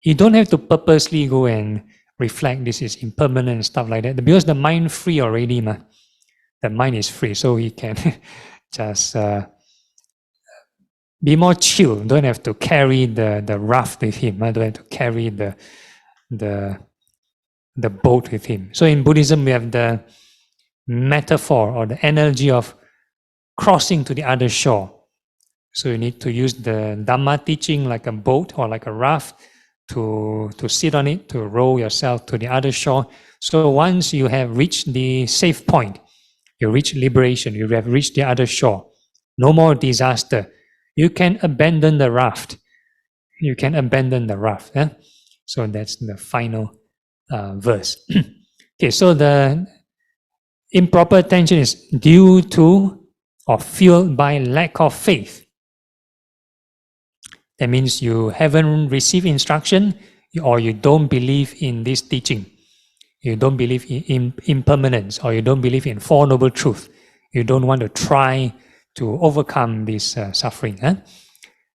you don't have to purposely go and reflect this is impermanent and stuff like that. Because the mind free already, the mind is free, so he can just be more chill. Don't have to carry the raft with him. Don't have to carry the boat with him. So in Buddhism, we have the metaphor or the analogy of crossing to the other shore. So you need to use the Dhamma teaching like a boat or like a raft to sit on it, to row yourself to the other shore. So once you have reached the safe point, you reach liberation, you have reached the other shore, no more disaster, you can abandon the raft. You can abandon the raft. So that's the final verse. Okay, so the improper attention is due to or fueled by lack of faith. That means you haven't received instruction or you don't believe in this teaching. You don't believe in impermanence or you don't believe in Four Noble Truths. You don't want to try to overcome this suffering.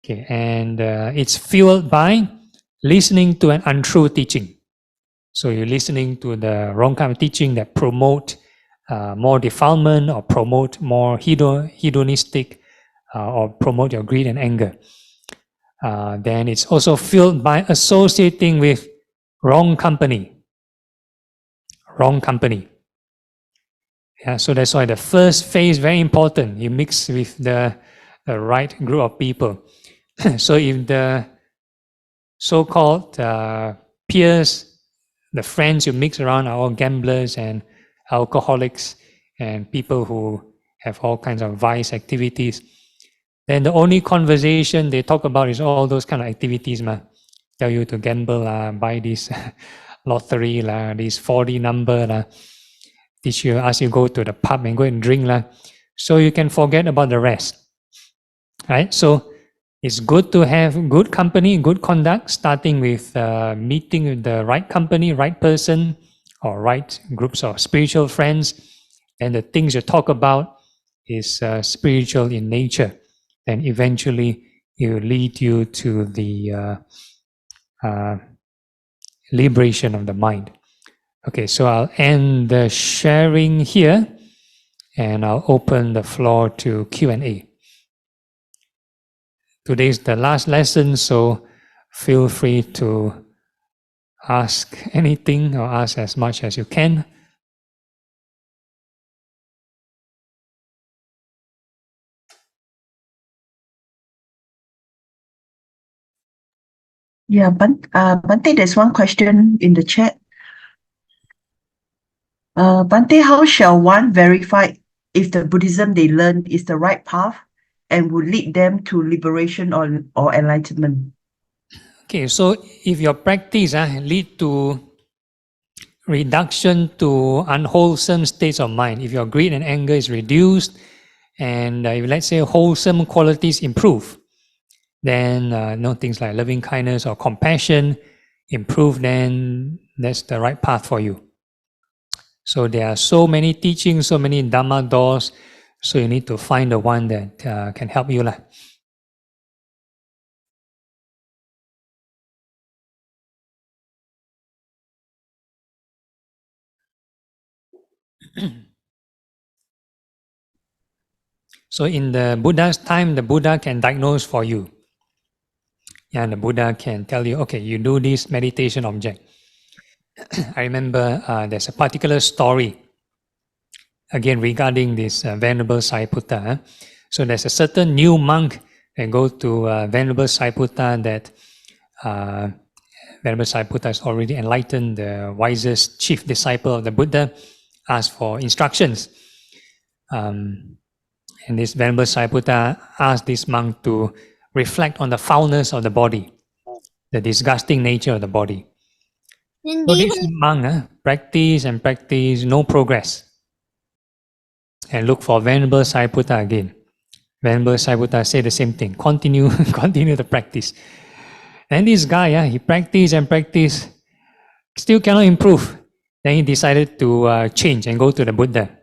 Okay, and it's fueled by listening to an untrue teaching. So you're listening to the wrong kind of teaching that promote more defilement or promote more hedonistic or promote your greed and anger. Then it's also fueled by associating with wrong company. Wrong company. Yeah, so that's why the first phase is very important. You mix with the right group of people. So if the so-called peers, the friends you mix around are all gamblers and alcoholics and people who have all kinds of vice activities, then the only conversation they talk about is all those kind of activities. Tell you to gamble, buy this lottery, this 4D number, teach you, ask you go to the pub and go and drink. So you can forget about the rest. Right? So it's good to have good company, good conduct, starting with meeting with the right company, right person, or right groups of spiritual friends. And the things you talk about is spiritual in nature. Then eventually it will lead you to the liberation of the mind. Okay, so I'll end the sharing here and I'll open the floor to Q&A. Today's the last lesson, so feel free to ask anything or ask as much as you can. Yeah, Bante, there's one question in the chat. Bante, how shall one verify if the Buddhism they learn is the right path and will lead them to liberation or enlightenment? Okay, so if your practice lead to reduction to unwholesome states of mind, if your greed and anger is reduced, And if let's say wholesome qualities improve, then things like loving kindness or compassion improve, then that's the right path for you. So there are so many teachings, so many Dhamma doors, so you need to find the one that can help you. So in the Buddha's time, the Buddha can diagnose for you. And the Buddha can tell you, okay, you do this meditation object. I remember there's a particular story, again, regarding this Venerable Sariputta. So there's a certain new monk that goes to Venerable Sariputta that Venerable Sariputta is already enlightened, the wisest chief disciple of the Buddha, asked for instructions. And this Venerable Sariputta asked this monk to reflect on the foulness of the body, the disgusting nature of the body. So this monk practice and practice, no progress. And look for Venerable Sariputta again. Venerable Sariputta said the same thing, continue the practice. And this guy, he practiced and practiced, still cannot improve. Then he decided to change and go to the Buddha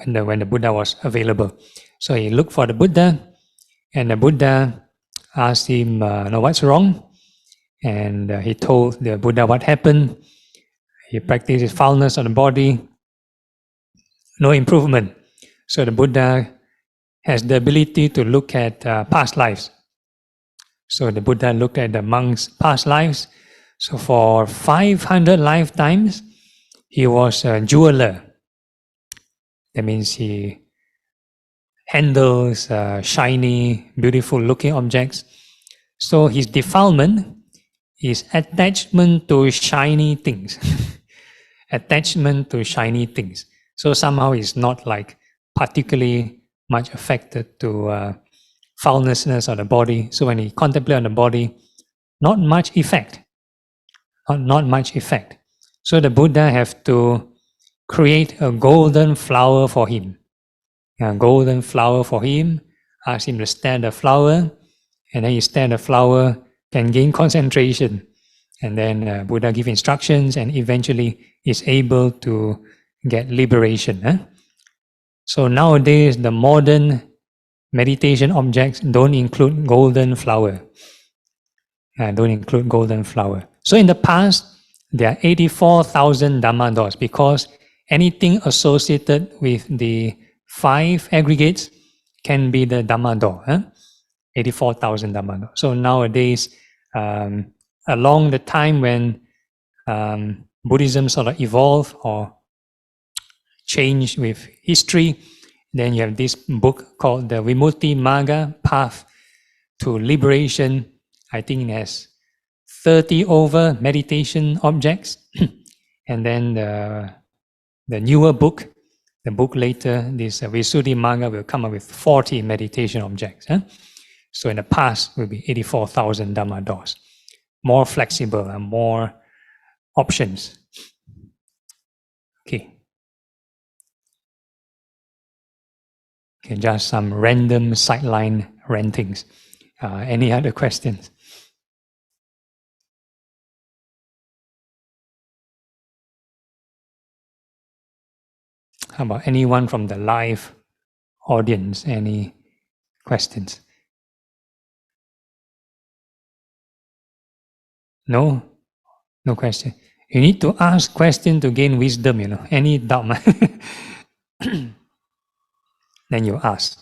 when the Buddha was available. So he looked for the Buddha, and the Buddha asked him, what's wrong? And he told the Buddha what happened. He practiced his foulness on the body, no improvement. So the Buddha has the ability to look at past lives. So the Buddha looked at the monk's past lives. So for 500 lifetimes, he was a jeweler. That means he handles shiny, beautiful looking objects. So his defilement is attachment to shiny things. Attachment to shiny things. So somehow he's not like particularly much affected to foulnessness of the body. So when he contemplates on the body, not much effect. Not much effect. So the Buddha have to create a golden flower for him. A golden flower for him, ask him to stand the flower, and then he stand the flower, can gain concentration. And then Buddha give instructions, and eventually is able to get liberation. So nowadays, the modern meditation objects don't include golden flower. Don't include golden flower. So in the past, there are 84,000 Dhamma doors, because anything associated with the 5 aggregates can be the Dhamma door. 84,000 Dhamma doors. So nowadays, along the time when Buddhism sort of evolved or changed with history, then you have this book called the Vimutti Magga, Path to Liberation. I think it has 30 over meditation objects. And then the newer book, the book later, this Visuddhi Magga, will come up with 40 meditation objects. So in the past, it will be 84,000 Dhamma doors. More flexible and more options. Okay. Okay, just some random sideline rantings. Any other questions? How about anyone from the live audience? Any questions? No? No question. You need to ask question to gain wisdom, Any doubt, then you ask.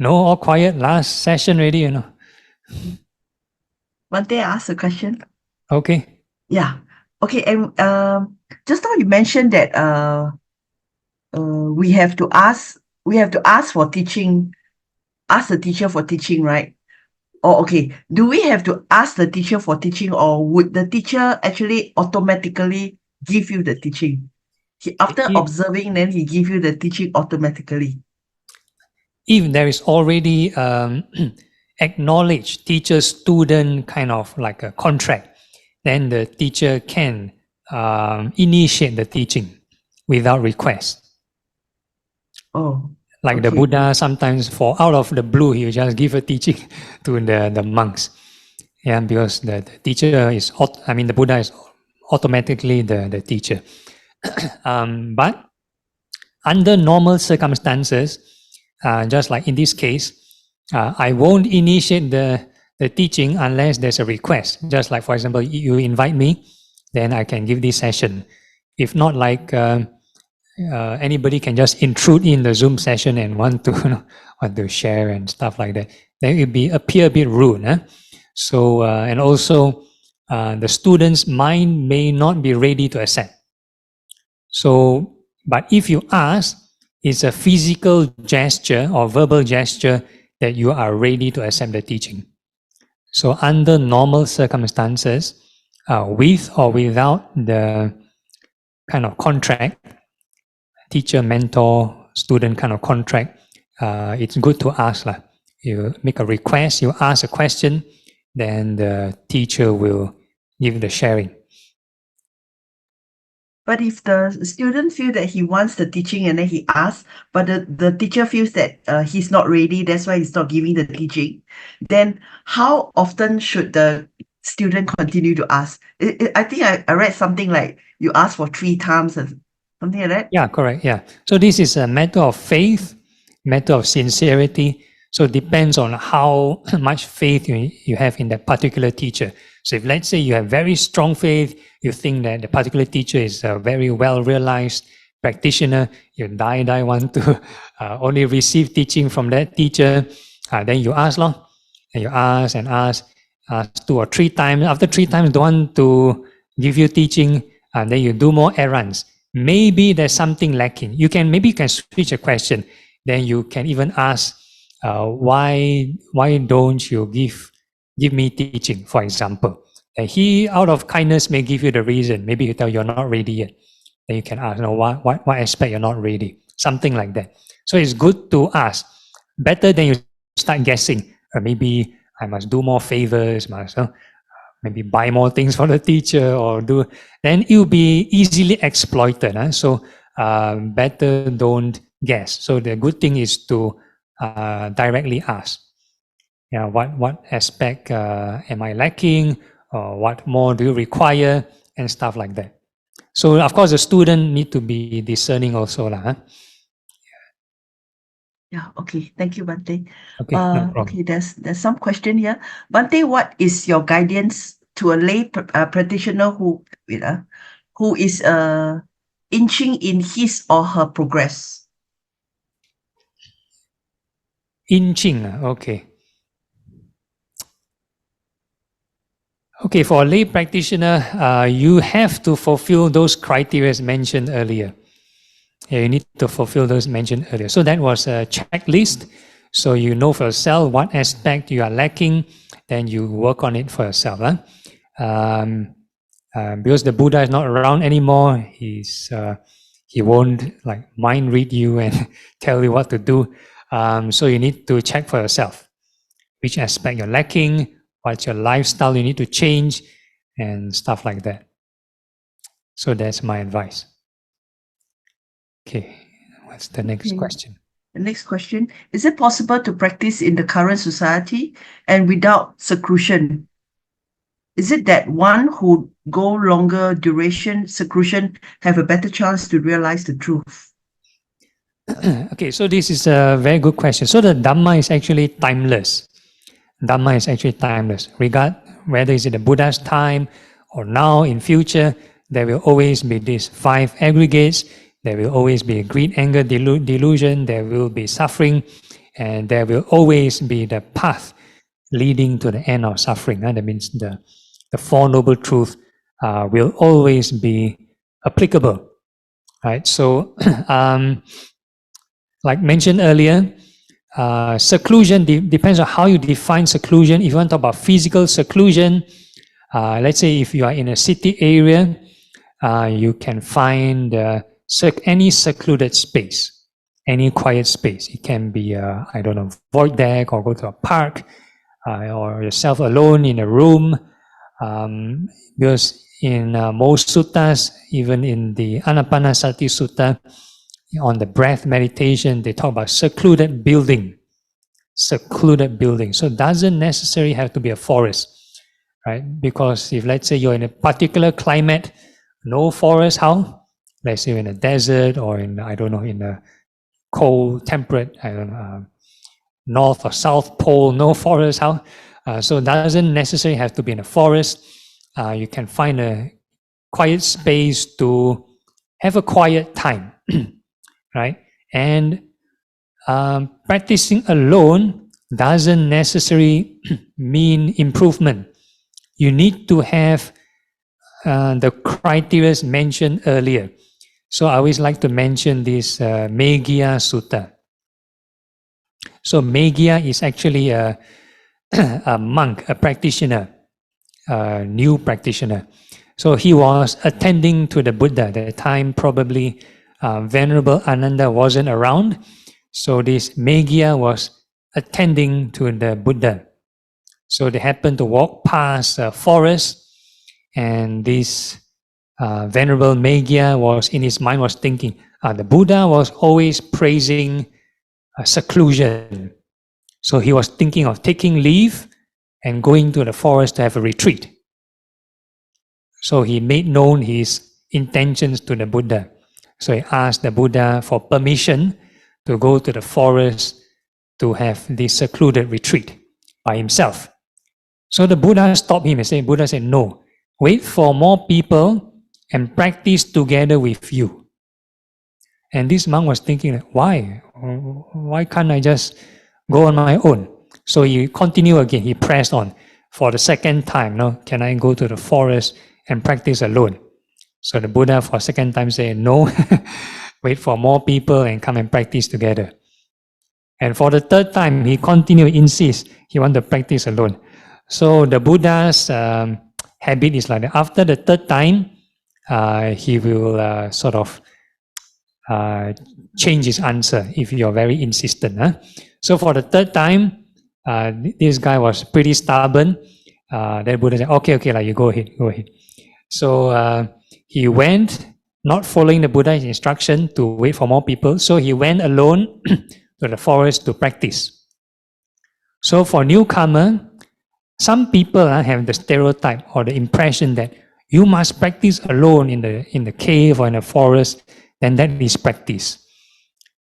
No, all quiet. Last session already, One day I ask a question. Okay. Yeah. Okay. And just now you mentioned that we have to ask for teaching, ask the teacher for teaching, right? Oh, okay. Do we have to ask the teacher for teaching, or would the teacher actually automatically give you the teaching? After observing, then he give you the teaching automatically. If there is already acknowledged teacher-student kind of like a contract, then the teacher can initiate the teaching. without request. Oh, Like the okay. Buddha sometimes, for out of the blue, he will just give a teaching to the monks. Yeah, because the teacher is, the Buddha is automatically the teacher. But under normal circumstances, just like in this case, I won't initiate the teaching unless there's a request. Just like, for example, you invite me, then I can give this session. If not, like anybody can just intrude in the Zoom session and want to share and stuff like that, then it will appear a bit rude. So and also the student's mind may not be ready to accept. So, but if you ask, it's a physical gesture or verbal gesture that you are ready to accept the teaching. So under normal circumstances, with or without the kind of contract, teacher, mentor, student kind of contract, it's good to ask. You make a request, you ask a question, then the teacher will give the sharing. But if the student feels that he wants the teaching and then he asks, but the teacher feels that he's not ready, that's why he's not giving the teaching, then how often should the student continue to ask? I think I read something like you ask for 3 times or something like that. Yeah, correct. Yeah. So this is a matter of faith, matter of sincerity. So it depends on how much faith you have in that particular teacher. So if, let's say, you have very strong faith, you think that the particular teacher is a very well-realized practitioner, you want to only receive teaching from that teacher, then you ask, and you ask 2 or 3 times. After 3 times, don't want to give you teaching, and then you do more errands. Maybe there's something lacking. Maybe you can switch a question. Then you can even ask, why don't you give me teaching, for example. And he, out of kindness, may give you the reason. Maybe you tell you're not ready yet. Then you can ask, what aspect you're not ready? Something like that. So it's good to ask. Better than you start guessing. Or maybe I must do more favors, maybe buy more things for the teacher or do, then it will be easily exploited. So better don't guess. So the good thing is to directly ask. Yeah, what aspect am I lacking, or what more do you require, and stuff like that. So of course the student need to be discerning also. Yeah, okay. Thank you, Bante. Okay, no problem. Okay, there's some question here. Bante, what is your guidance to a lay practitioner who is inching in his or her progress? Inching, okay. Okay, for a lay practitioner, you have to fulfill those criteria mentioned earlier. Yeah, you need to fulfill those mentioned earlier. So that was a checklist. So you know for yourself what aspect you are lacking, then you work on it for yourself. Because the Buddha is not around anymore, he won't mind read you and tell you what to do. So you need to check for yourself which aspect you're lacking, what's your lifestyle you need to change, and stuff like that. So that's my advice. Okay, what's the next question? The next question, is it possible to practice in the current society and without seclusion? Is it that one who go longer duration seclusion have a better chance to realize the truth? Okay, so this is a very good question. So the Dhamma is actually timeless. Dhamma is actually timeless. Regard whether it's in the Buddha's time or now in future, there will always be these 5 aggregates. There will always be greed, anger, delusion. There will be suffering, and there will always be the path leading to the end of suffering. That means the 4 noble truths will always be applicable, right? So, like mentioned earlier, seclusion depends on how you define seclusion. If you want to talk about physical seclusion, let's say if you are in a city area, you can find any secluded space, any quiet space. It can be, void deck, or go to a park, or yourself alone in a room. Because in most suttas, even in the Anapanasati Sutta, on the breath meditation, they talk about secluded building. Secluded building. So it doesn't necessarily have to be a forest, right? Because if let's say you're in a particular climate, no forest, how? Let's say you're in a desert or in, I don't know, in a cold, temperate, I don't know, North or South Pole, no forest, how? So it doesn't necessarily have to be in a forest. You can find a quiet space to have a quiet time, right? And practicing alone doesn't necessarily mean improvement. You need to have the criteria mentioned earlier. So I always like to mention this Meghiya Sutta. So Meghiya is actually a monk, a practitioner, a new practitioner. So he was attending to the Buddha. At the time, probably Venerable Ananda wasn't around. So this Meghiya was attending to the Buddha. So they happened to walk past a forest, and this Venerable Meghiya was in his mind was thinking, the Buddha was always praising seclusion. So he was thinking of taking leave and going to the forest to have a retreat. So he made known his intentions to the Buddha. So he asked the Buddha for permission to go to the forest to have this secluded retreat by himself. So the Buddha stopped him and said, Buddha said, no, wait for more people and practice together with you. And this monk was thinking, why? Why can't I just go on my own? So he continued again, he pressed on. For the second time, no, can I go to the forest and practice alone? So the Buddha for a second time said, no, wait for more people and come and practice together. And for the third time, he continued, insist, he wanted to practice alone. So the Buddha's habit is like that. After the third time, he will sort of change his answer if you're very insistent. Huh? So for the third time, this guy was pretty stubborn. Then Buddha said, okay, like you go ahead. So he went, not following the Buddha's instruction to wait for more people. So he went alone to the forest to practice. So for newcomer, some people have the stereotype or the impression that you must practice alone in the cave or in the forest, then that is practice.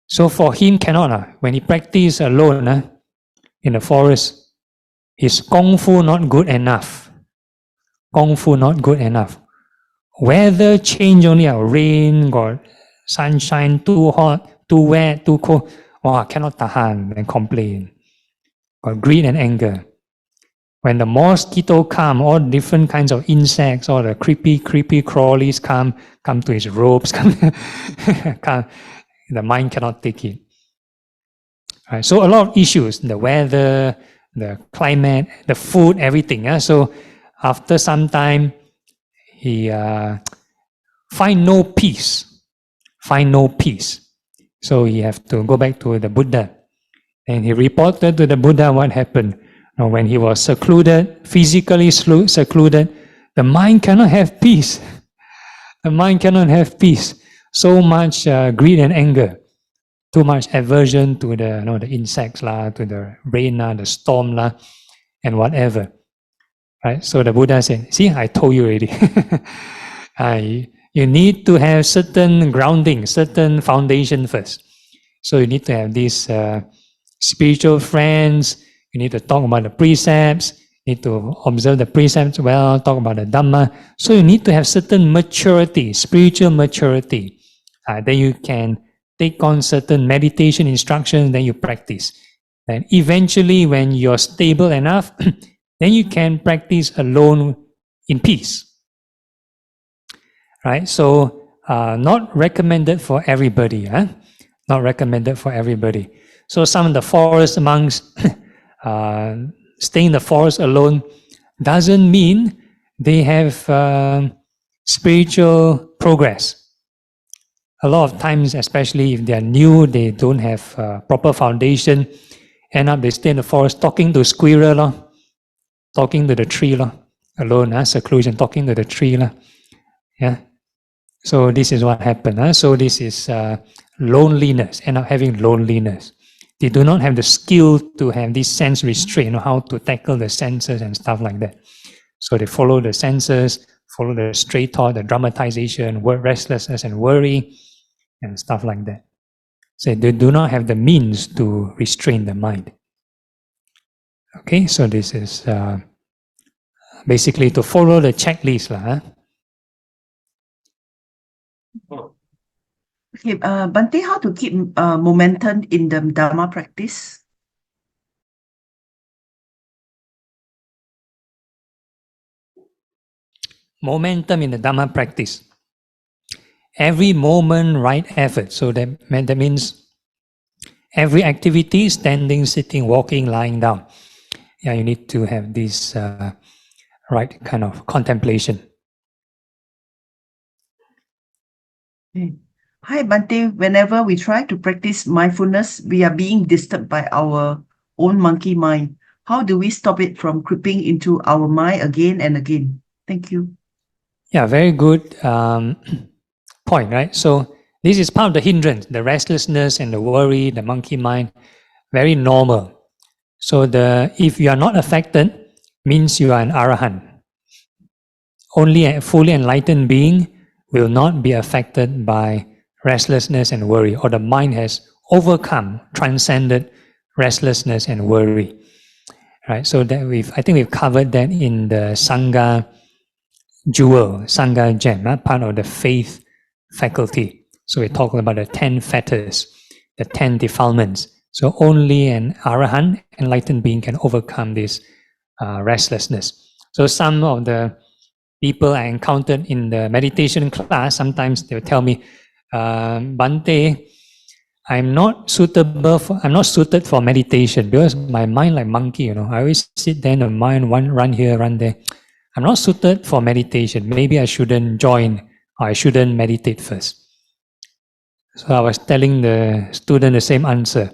So for him, cannot. When he practice alone in the forest, his Kung Fu not good enough. Kung Fu not good enough. Weather change only, rain, got sunshine, too hot, too wet, too cold. Cannot tahan and complain. Got greed and anger. When the mosquito come, all different kinds of insects, all the creepy crawlies come to his robes, the mind cannot take it. Right, so a lot of issues, the weather, the climate, the food, everything. So after some time, he find no peace. So he have to go back to the Buddha. And he reported to the Buddha what happened. When he was secluded, physically secluded, the mind cannot have peace. The mind cannot have peace. So much greed and anger. Too much aversion to the insects, to the rain, the storm, and whatever. Right? So the Buddha said, see, I told you already. You need to have certain grounding, certain foundation first. So you need to have these spiritual friends. You need to talk about the precepts. You need to observe the precepts well, talk about the Dhamma. So you need to have certain maturity, spiritual maturity. Then you can take on certain meditation instructions, then you practice. And eventually, when you're stable enough, then you can practice alone in peace. Right? So, not recommended for everybody. Not recommended for everybody. So some of the forest monks stay in the forest alone doesn't mean they have spiritual progress. A lot of times, especially if they are new, they don't have proper foundation, end up they stay in the forest talking to squirrel, talking to the tree. alone, seclusion, talking to the tree. Yeah. So this is what happened. So this is loneliness, end up having loneliness. They do not have the skill to have this sense restraint, how to tackle the senses and stuff like that. So they follow the senses, follow the stray thought, the dramatization, restlessness and worry, and stuff like that. So they do not have the means to restrain the mind. Okay, so this is basically to follow the checklist. Okay, Bante, how to keep momentum in the Dharma practice? Momentum in the Dhamma practice. Every moment, right effort. So that means every activity, standing, sitting, walking, lying down. Yeah, you need to have this right kind of contemplation. Okay. Hi, Bante. Whenever we try to practice mindfulness, we are being disturbed by our own monkey mind. How do we stop it from creeping into our mind again and again? Thank you. Yeah, very good point, right? So this is part of the hindrance, the restlessness and the worry, the monkey mind, very normal. So if you are not affected, means you are an arahant. Only a fully enlightened being will not be affected by restlessness and worry, or the mind has overcome, transcended restlessness and worry. Right? So that I think we've covered that in the Sangha jewel, Sangha gem, part of the faith faculty. So we're talking about the 10 fetters, the 10 defilements. So only an arahant, enlightened being, can overcome this restlessness. So some of the people I encountered in the meditation class, sometimes they'll tell me, Bante, I'm not suited for meditation because my mind like monkey, I always sit there in the mind, run here, run there. I'm not suited for meditation. Maybe I shouldn't join, or I shouldn't meditate first. So I was telling the student the same answer.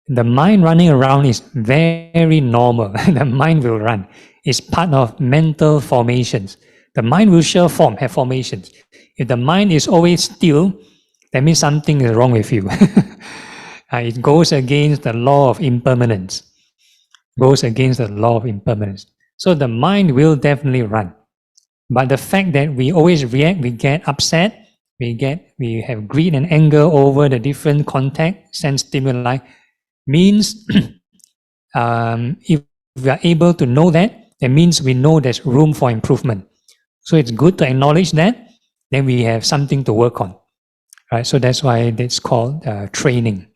The mind running around is very normal. The mind will run. It's part of mental formations. The mind will have formations. If the mind is always still, that means something is wrong with you. It goes against the law of impermanence. So the mind will definitely run. But the fact that we always react, we get upset, we have greed and anger over the different contact, sense stimuli, means if we are able to know that, that means we know there's room for improvement. So it's good to acknowledge that, then we have something to work on. Right? So that's why it's called training.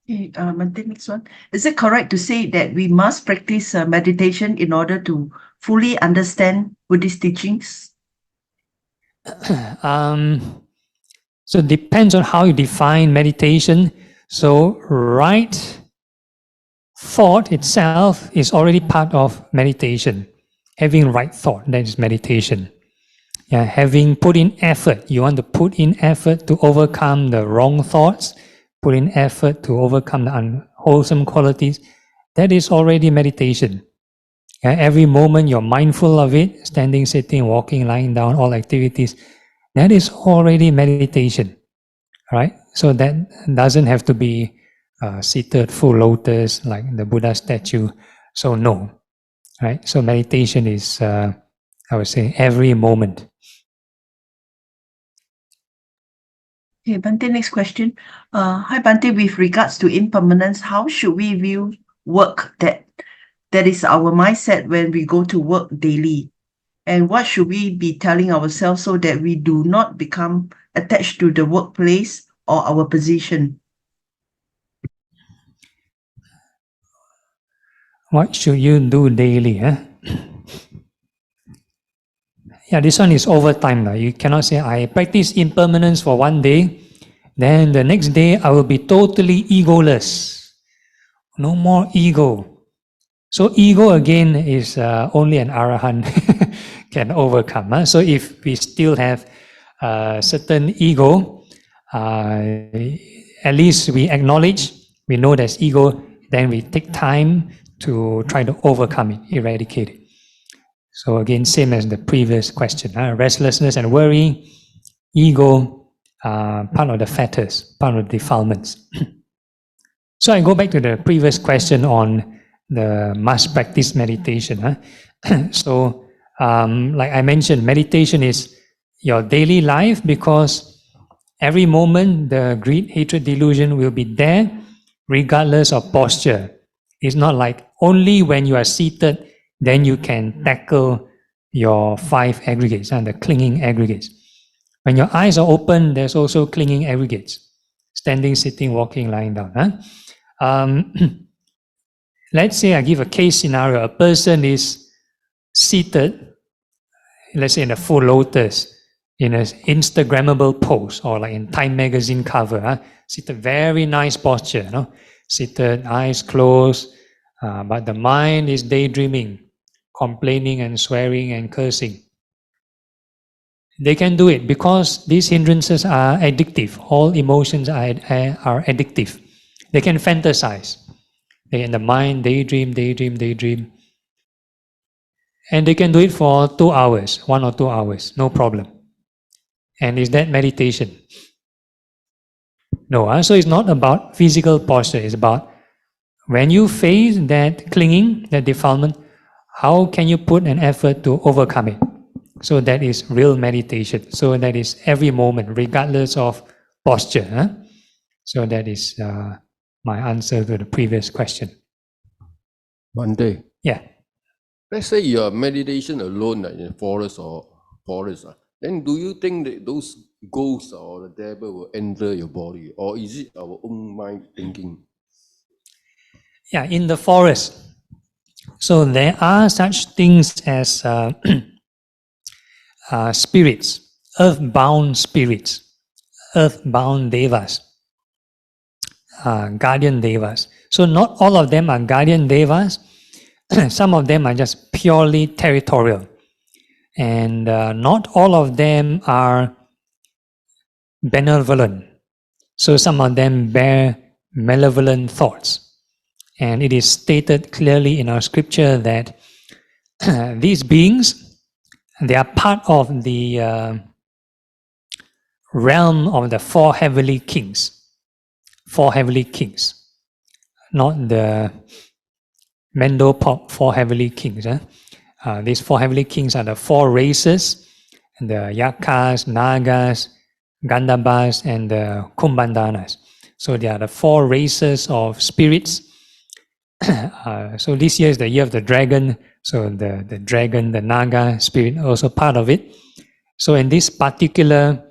Okay, Bante, next one. Is it correct to say that we must practice meditation in order to fully understand Buddhist teachings? So it depends on how you define meditation. So right thought itself is already part of meditation. Having right thought, that is meditation. Yeah, having put in effort, you want to put in effort to overcome the wrong thoughts, put in effort to overcome the unwholesome qualities, that is already meditation. Yeah, every moment you're mindful of it, standing, sitting, walking, lying down, all activities, that is already meditation. Right? So that doesn't have to be seated full lotus like the Buddha statue. So no. Right? So meditation is, I would say, every moment. Okay, Bante, next question. Hi, Bante, with regards to impermanence, how should we view work that is our mindset when we go to work daily? And what should we be telling ourselves so that we do not become attached to the workplace or our position? What should you do daily? Yeah, this one is over time. You cannot say, I practice impermanence for one day, then the next day I will be totally egoless. No more ego. So ego again is only an arahant can overcome. So if we still have certain ego, at least we acknowledge, we know there's ego, then we take time to try to overcome it, eradicate it. So again, same as the previous question, restlessness and worry, ego, part of the fetters, part of the defilements. So I go back to the previous question on the must practice meditation. So like I mentioned, meditation is your daily life because every moment the greed, hatred, delusion will be there regardless of posture. It's not like only when you are seated then you can tackle your 5 aggregates and the clinging aggregates. When your eyes are open, there's also clinging aggregates. Standing, sitting, walking, lying down. Let's say I give a case scenario. A person is seated, let's say in a full lotus, in an Instagrammable pose, or like in Time magazine cover. Seated, very nice posture. Seated, eyes closed, but the mind is daydreaming, complaining and swearing and cursing. They can do it because these hindrances are addictive. All emotions are addictive. They can fantasize. They in the mind daydream. And they can do it for 2 hours, 1 or 2 hours, no problem. And is that meditation? No, so it's not about physical posture. It's about when you face that clinging, that defilement, how can you put an effort to overcome it? So that is real meditation. So that is every moment, regardless of posture. So that is my answer to the previous question. Monday. Yeah. Let's say you are meditation alone in the forest then do you think that those ghosts or the devil will enter your body, or is it our own mind thinking? Yeah, in the forest. So there are such things as spirits, earthbound spirits, earthbound devas, guardian devas. So not all of them are guardian devas. Some of them are just purely territorial. And not all of them are benevolent. So some of them bear malevolent thoughts. And it is stated clearly in our scripture that these beings, they are part of the realm of the 4 heavenly kings. 4 heavenly kings. Not the Mendo Pop 4 heavenly kings. These 4 heavenly kings are the 4 races, the Yakas, Nagas, Gandhabas, and the Kumbhandanas. So they are the 4 races of spirits. So this year is the year of the dragon. So the dragon, the Naga spirit, also part of it. So in this particular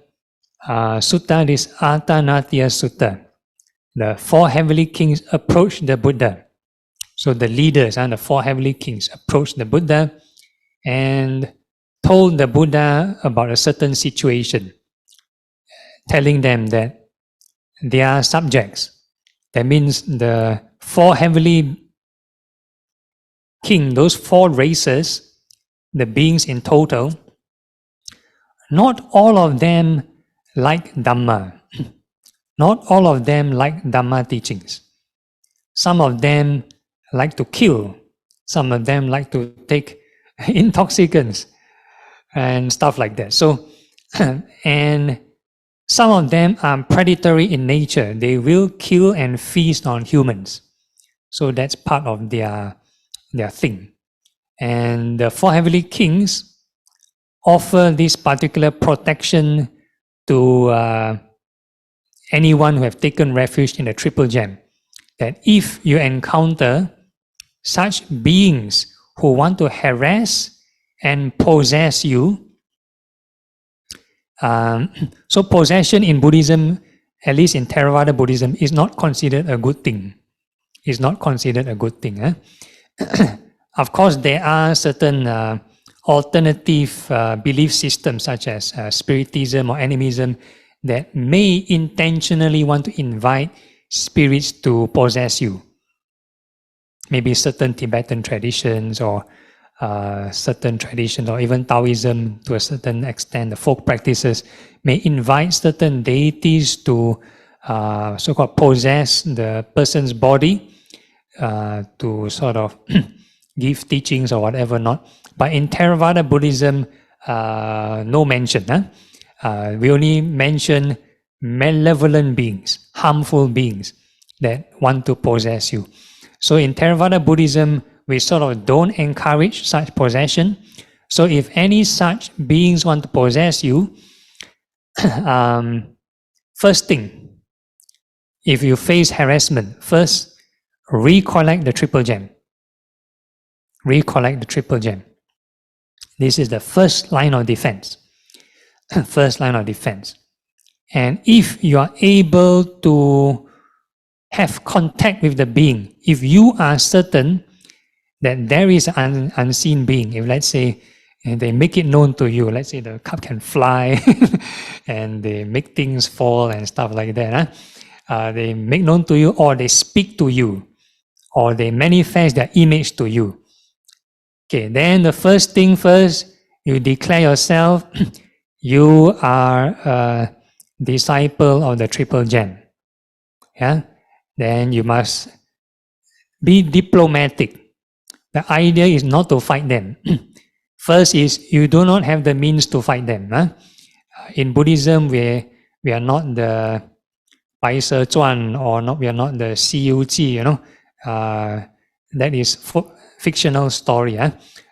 sutta, this Attanatya Sutta, the 4 heavenly kings approach the Buddha. So the leaders and the 4 heavenly kings approached the Buddha and told the Buddha about a certain situation, telling them that they are subjects. That means the 4 heavenly king, those 4 races, the beings in total, not all of them like Dhamma. Not all of them like Dhamma teachings. Some of them like to kill. Some of them like to take intoxicants and stuff like that. So, and some of them are predatory in nature. They will kill and feast on humans. So that's part of their thing. And the 4 heavenly kings offer this particular protection to anyone who have taken refuge in the Triple Gem. That if you encounter such beings who want to harass and possess you, so possession in Buddhism, at least in Theravada Buddhism, is not considered a good thing. It's not considered a good thing. Of course, there are certain alternative belief systems such as spiritism or animism that may intentionally want to invite spirits to possess you. Maybe certain Tibetan traditions or certain traditions, or even Taoism to a certain extent, the folk practices may invite certain deities to so-called possess the person's body to sort of give teachings or whatever not. But in Theravada Buddhism, no mention. We only mention malevolent beings, harmful beings that want to possess you. So in Theravada Buddhism, we sort of don't encourage such possession. So if any such beings want to possess you, first thing, if you face harassment, first recollect the triple gem. Recollect the triple gem. This is the first line of defense. First line of defense. And if you are able to have contact with the being, if you are certain that there is an unseen being, if let's say they make it known to you, let's say the cup can fly and they make things fall and stuff like that, they make known to you, or they speak to you, or they manifest their image to you. Okay, then the first thing first, you declare yourself, you are a disciple of the triple gem. Yeah, then you must be diplomatic. The idea is not to fight them. First is you do not have the means to fight them. In Buddhism, we are not the Bai Se Zhuan, or not, we are not the Si Yu Ji, that is fictional story.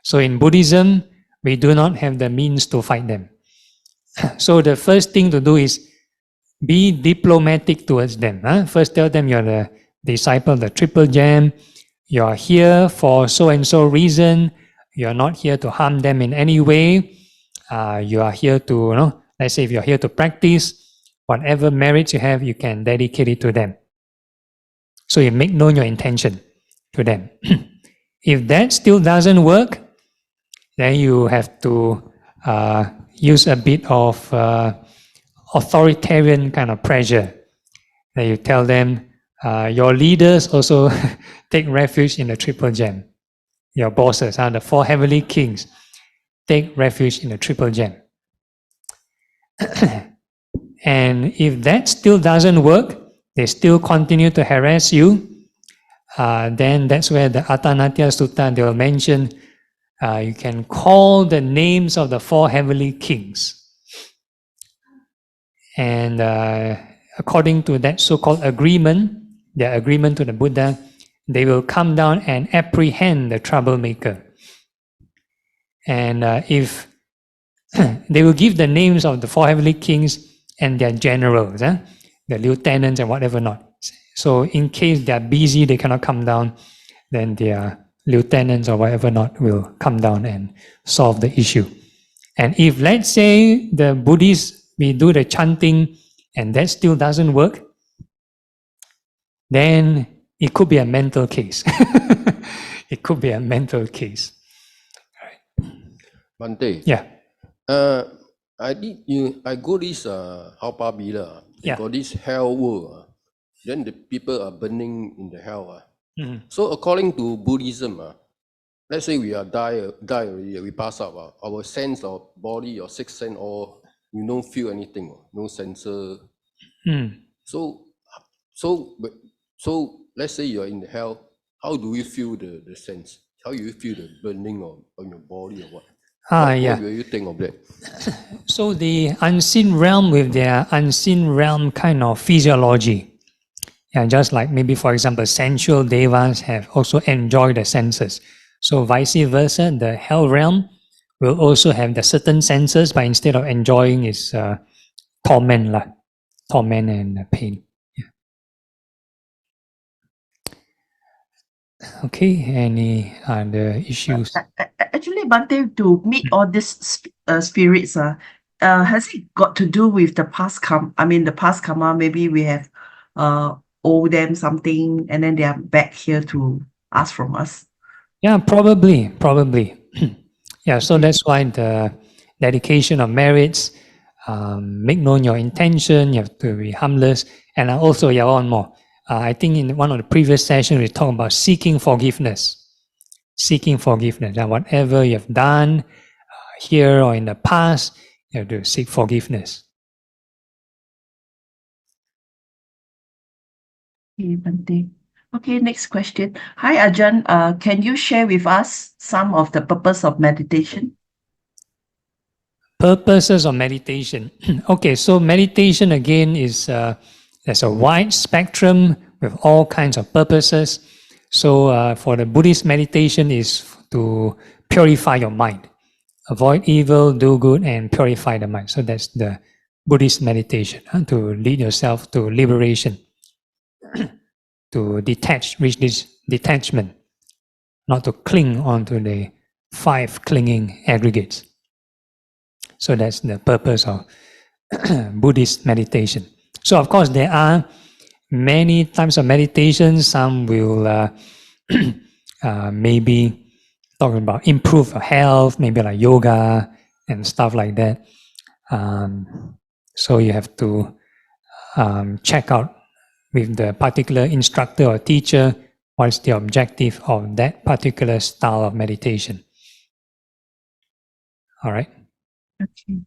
So in Buddhism, we do not have the means to fight them. So the first thing to do is be diplomatic towards them. First tell them you're the disciple of the triple gem, you're here for so and so reason, you're not here to harm them in any way, you are here to, let's say if you're here to practice, whatever merits you have, you can dedicate it to them. So you make known your intention to them. If that still doesn't work, then you have to use a bit of authoritarian kind of pressure. Then you tell them, your leaders also take refuge in the triple gem. Your bosses, the four heavenly kings, take refuge in the triple gem. And if that still doesn't work, they still continue to harass you, then that's where the Attanatya Sutta, they will mention, you can call the names of the four heavenly kings. And according to that so-called agreement, their agreement to the Buddha, they will come down and apprehend the troublemaker. And if they will give the names of the four heavenly kings and their generals, the lieutenants and whatever not. So in case they are busy, they cannot come down, then their lieutenants or whatever not will come down and solve the issue. And if let's say the Buddhists, we do the chanting and that still doesn't work, then it could be a mental case. It could be a mental case. Bante. Yeah. I go this Haupabila. Yeah. Got this hell world. Then the people are burning in the hell. Mhm. So according to Buddhism, let's say we are die already, we pass out. Our sense of body or sixth sense, or we don't feel anything, no sensor. So let's say you're in the hell. How do you feel the sense? How do you feel the burning on your body or what? What do you think of that? So the unseen realm with their unseen realm kind of physiology. Yeah, just like maybe, for example, sensual devas have also enjoyed the senses. So vice versa, the hell realm will also have the certain senses, but instead of enjoying is torment and pain. Yeah. Okay, any other issues? Actually, Bante, to meet all these spirits, has it got to do with the past karma? I mean, the past karma, maybe we have owe them something and then they are back here to ask from us. Yeah, probably. Yeah, so that's why the dedication of merits, make known your intention, you have to be harmless, and also, one more. I think in one of the previous sessions, we talked about seeking forgiveness. Seeking forgiveness. And whatever you have done here or in the past, you have to seek forgiveness. Okay, Bante. Okay, next question. Hi, Ajahn. Can you share with us some of the purpose of meditation? Purposes of meditation. Okay, so meditation again is there's a wide spectrum with all kinds of purposes. So for the Buddhist meditation is to purify your mind, avoid evil, do good, and purify the mind. So that's the Buddhist meditation, to lead yourself to liberation, to reach this detachment, not to cling onto the 5 clinging aggregates. So that's the purpose of Buddhist meditation. So of course there are many types of meditation. Some will maybe talking about improve your health, maybe like yoga and stuff like that. So you have to check out with the particular instructor or teacher what's the objective of that particular style of meditation. All right. Okay.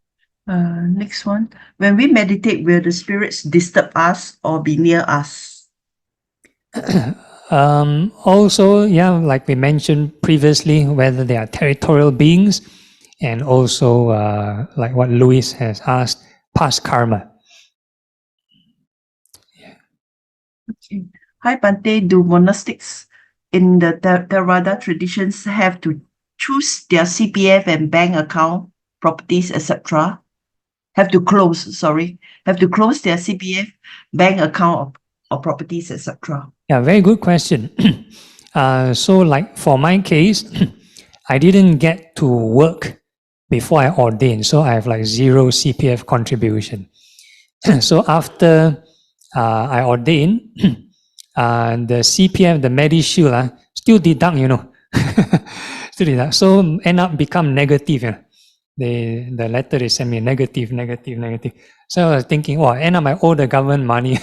Next one. When we meditate, will the spirits disturb us or be near us? Also, yeah, like we mentioned previously, whether they are territorial beings, and also like what Louis has asked, past karma. Okay. Hi, Bante. Do monastics in the Theravada traditions have to choose their CPF and bank account, properties, etc.? Have to close their CPF, bank account, or properties, etc. Yeah, very good question. So like for my case, I didn't get to work before I ordained, so I have like 0 CPF contribution. So after I ordained, the CPF, the MediShield, still deduct, still deduct. So end up become negative. The letter they sent me negative. So I was thinking, end up I owe the government money.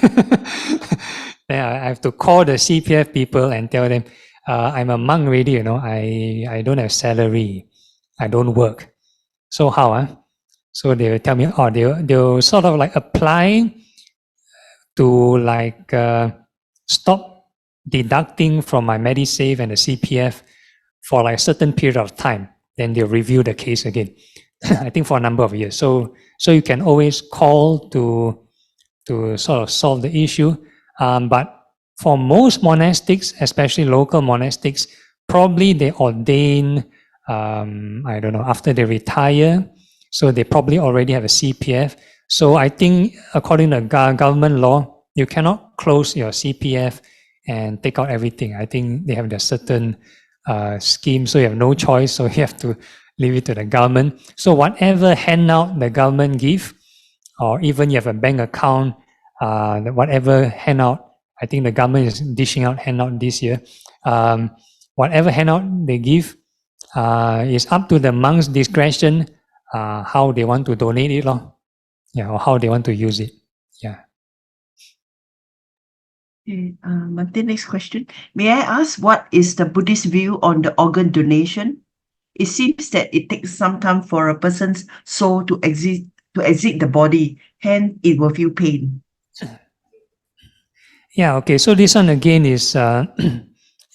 Then I have to call the CPF people and tell them, I'm a monk already, I don't have salary, I don't work. So how? So they will tell me, they'll sort of like apply to like stop deducting from my MediSave and the CPF for like a certain period of time. Then they'll review the case again. I think for a number of years. So you can always call to sort of solve the issue. But for most monastics, especially local monastics, probably they ordain, I don't know, after they retire. So they probably already have a CPF. So I think according to government law, you cannot close your CPF and take out everything. I think they have a certain scheme, so you have no choice. So you have to leave it to the government. So whatever handout the government give, or even you have a bank account, whatever handout, I think the government is dishing out handout this year. Whatever handout they give is up to the monk's discretion, how they want to donate it, or how they want to use it. Yeah. Okay, Bante, next question. May I ask what is the Buddhist view on the organ donation? It seems that it takes some time for a person's soul to exit the body, hence it will feel pain. Yeah, okay. So this one again is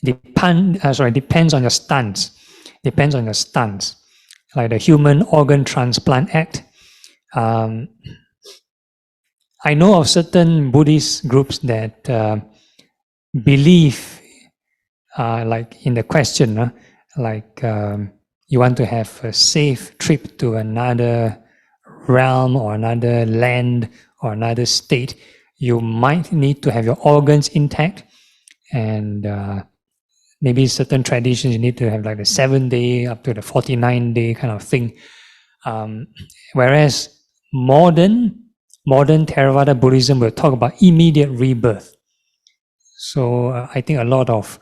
depends on your stance. Depends on your stance. Like the Human Organ Transplant Act. I know of certain Buddhist groups that believe, like in the question, you want to have a safe trip to another realm or another land or another state, you might need to have your organs intact, and maybe certain traditions you need to have like the 7-day up to the 49-day kind of thing. Whereas modern Theravada Buddhism will talk about immediate rebirth. So I think a lot of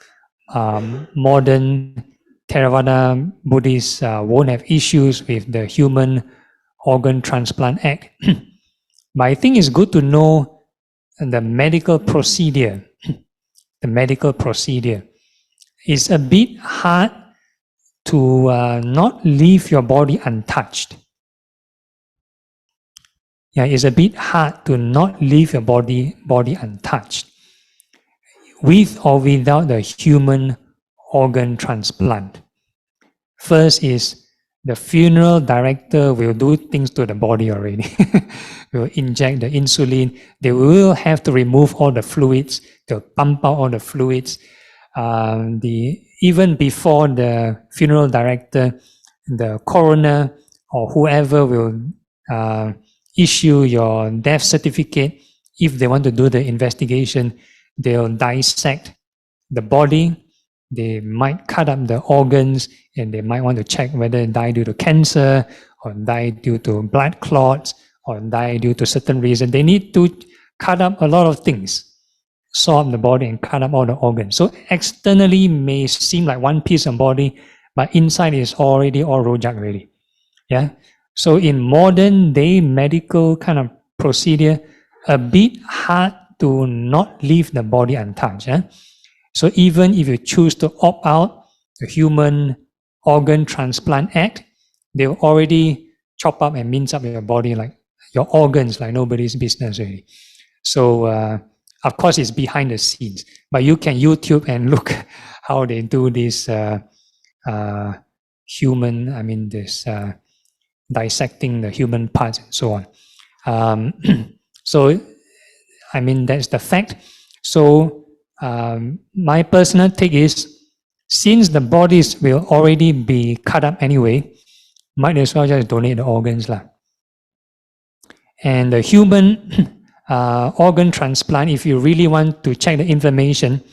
modern Theravada Buddhists won't have issues with the Human Organ Transplant Act. But I think it's good to know the medical procedure. The medical procedure is a bit hard to not leave your body untouched. Yeah, it's a bit hard to not leave your body untouched. with or without the human organ transplant. First is the funeral director will do things to the body already. Will inject the insulin. They will have to remove all the fluids, to pump out all the fluids. Even before the funeral director, the coroner or whoever will issue your death certificate. If they want to do the investigation, they'll dissect the body. They might cut up the organs, and they might want to check whether it died due to cancer or died due to blood clots or died due to certain reason. They need to cut up a lot of things, saw up the body and cut up all the organs. So externally may seem like one piece of body, but inside is already all rojak already. Yeah. So in modern day medical kind of procedure, a bit hard to not leave the body untouched. Yeah? So even if you choose to opt out the Human Organ Transplant Act, they'll already chop up and mince up your body, like your organs, like nobody's business really. So of course it's behind the scenes, but you can YouTube and look how they do this dissecting the human parts and so on. So that's the fact. So my personal take is, since the bodies will already be cut up anyway, might as well just donate the organs lah. And the human organ transplant, if you really want to check the information,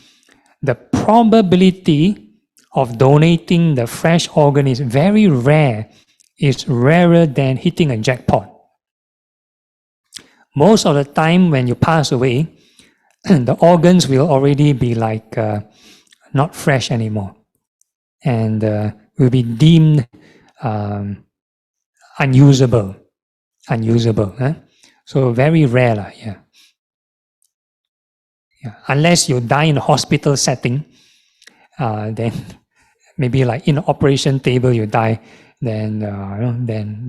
the probability of donating the fresh organ is very rare. It's rarer than hitting a jackpot. Most of the time when you pass away, the organs will already be like not fresh anymore, and will be deemed unusable. So very rare lah, yeah. Unless you die in a hospital setting, then maybe like in an operation table you die, then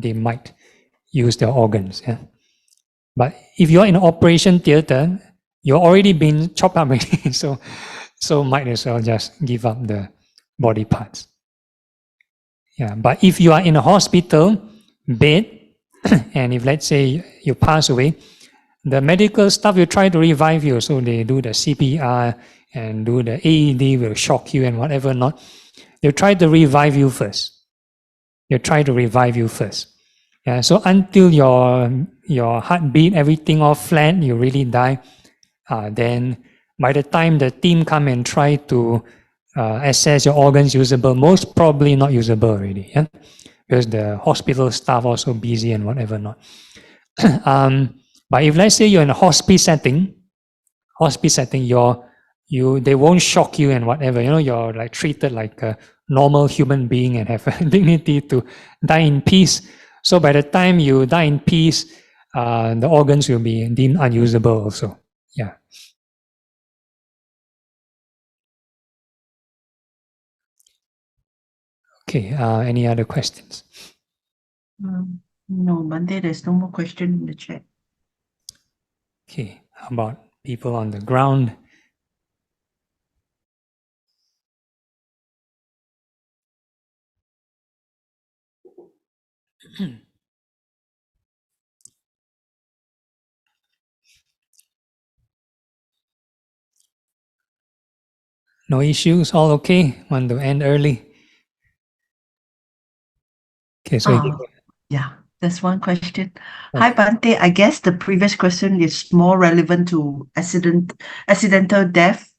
they might use their organs. Yeah. But if you're in an operation theater, you're already been chopped up already, so might as well just give up the body parts. Yeah. But if you are in a hospital bed, and if let's say you pass away, the medical staff will try to revive you. So they do the CPR and do the AED, will shock you and whatever not. They'll try to revive you first. Yeah, so until your heartbeat, everything all flat, you really die. Then by the time the team come and try to assess your organs usable, most probably not usable already. Yeah, because the hospital staff also busy and whatever not. But if let's say you're in a hospice setting, they won't shock you and whatever. You're like treated like a normal human being and have a dignity to die in peace. So by the time you die in peace, the organs will be deemed unusable also. Yeah. Okay. Any other questions? No, Monday, there's no more question in the chat. Okay. How about people on the ground? No issues? All okay? Want to end early? Okay, so yeah, there's one question. Okay. Hi, Bhante. I guess the previous question is more relevant to accidental death.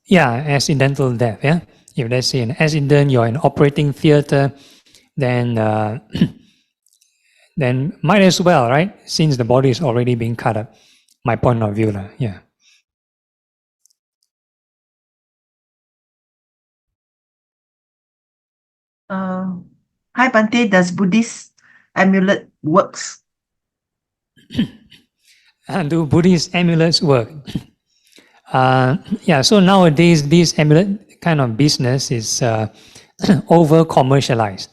Yeah, accidental death. Yeah, if let's say an accident, you're in operating theater, then then might as well, right? Since the body is already being cut up. My point of view, lah. Yeah. Hi, Bhante. Does Buddhist amulet works? Do Buddhist amulets work? Yeah. So nowadays, this amulet kind of business is over commercialized.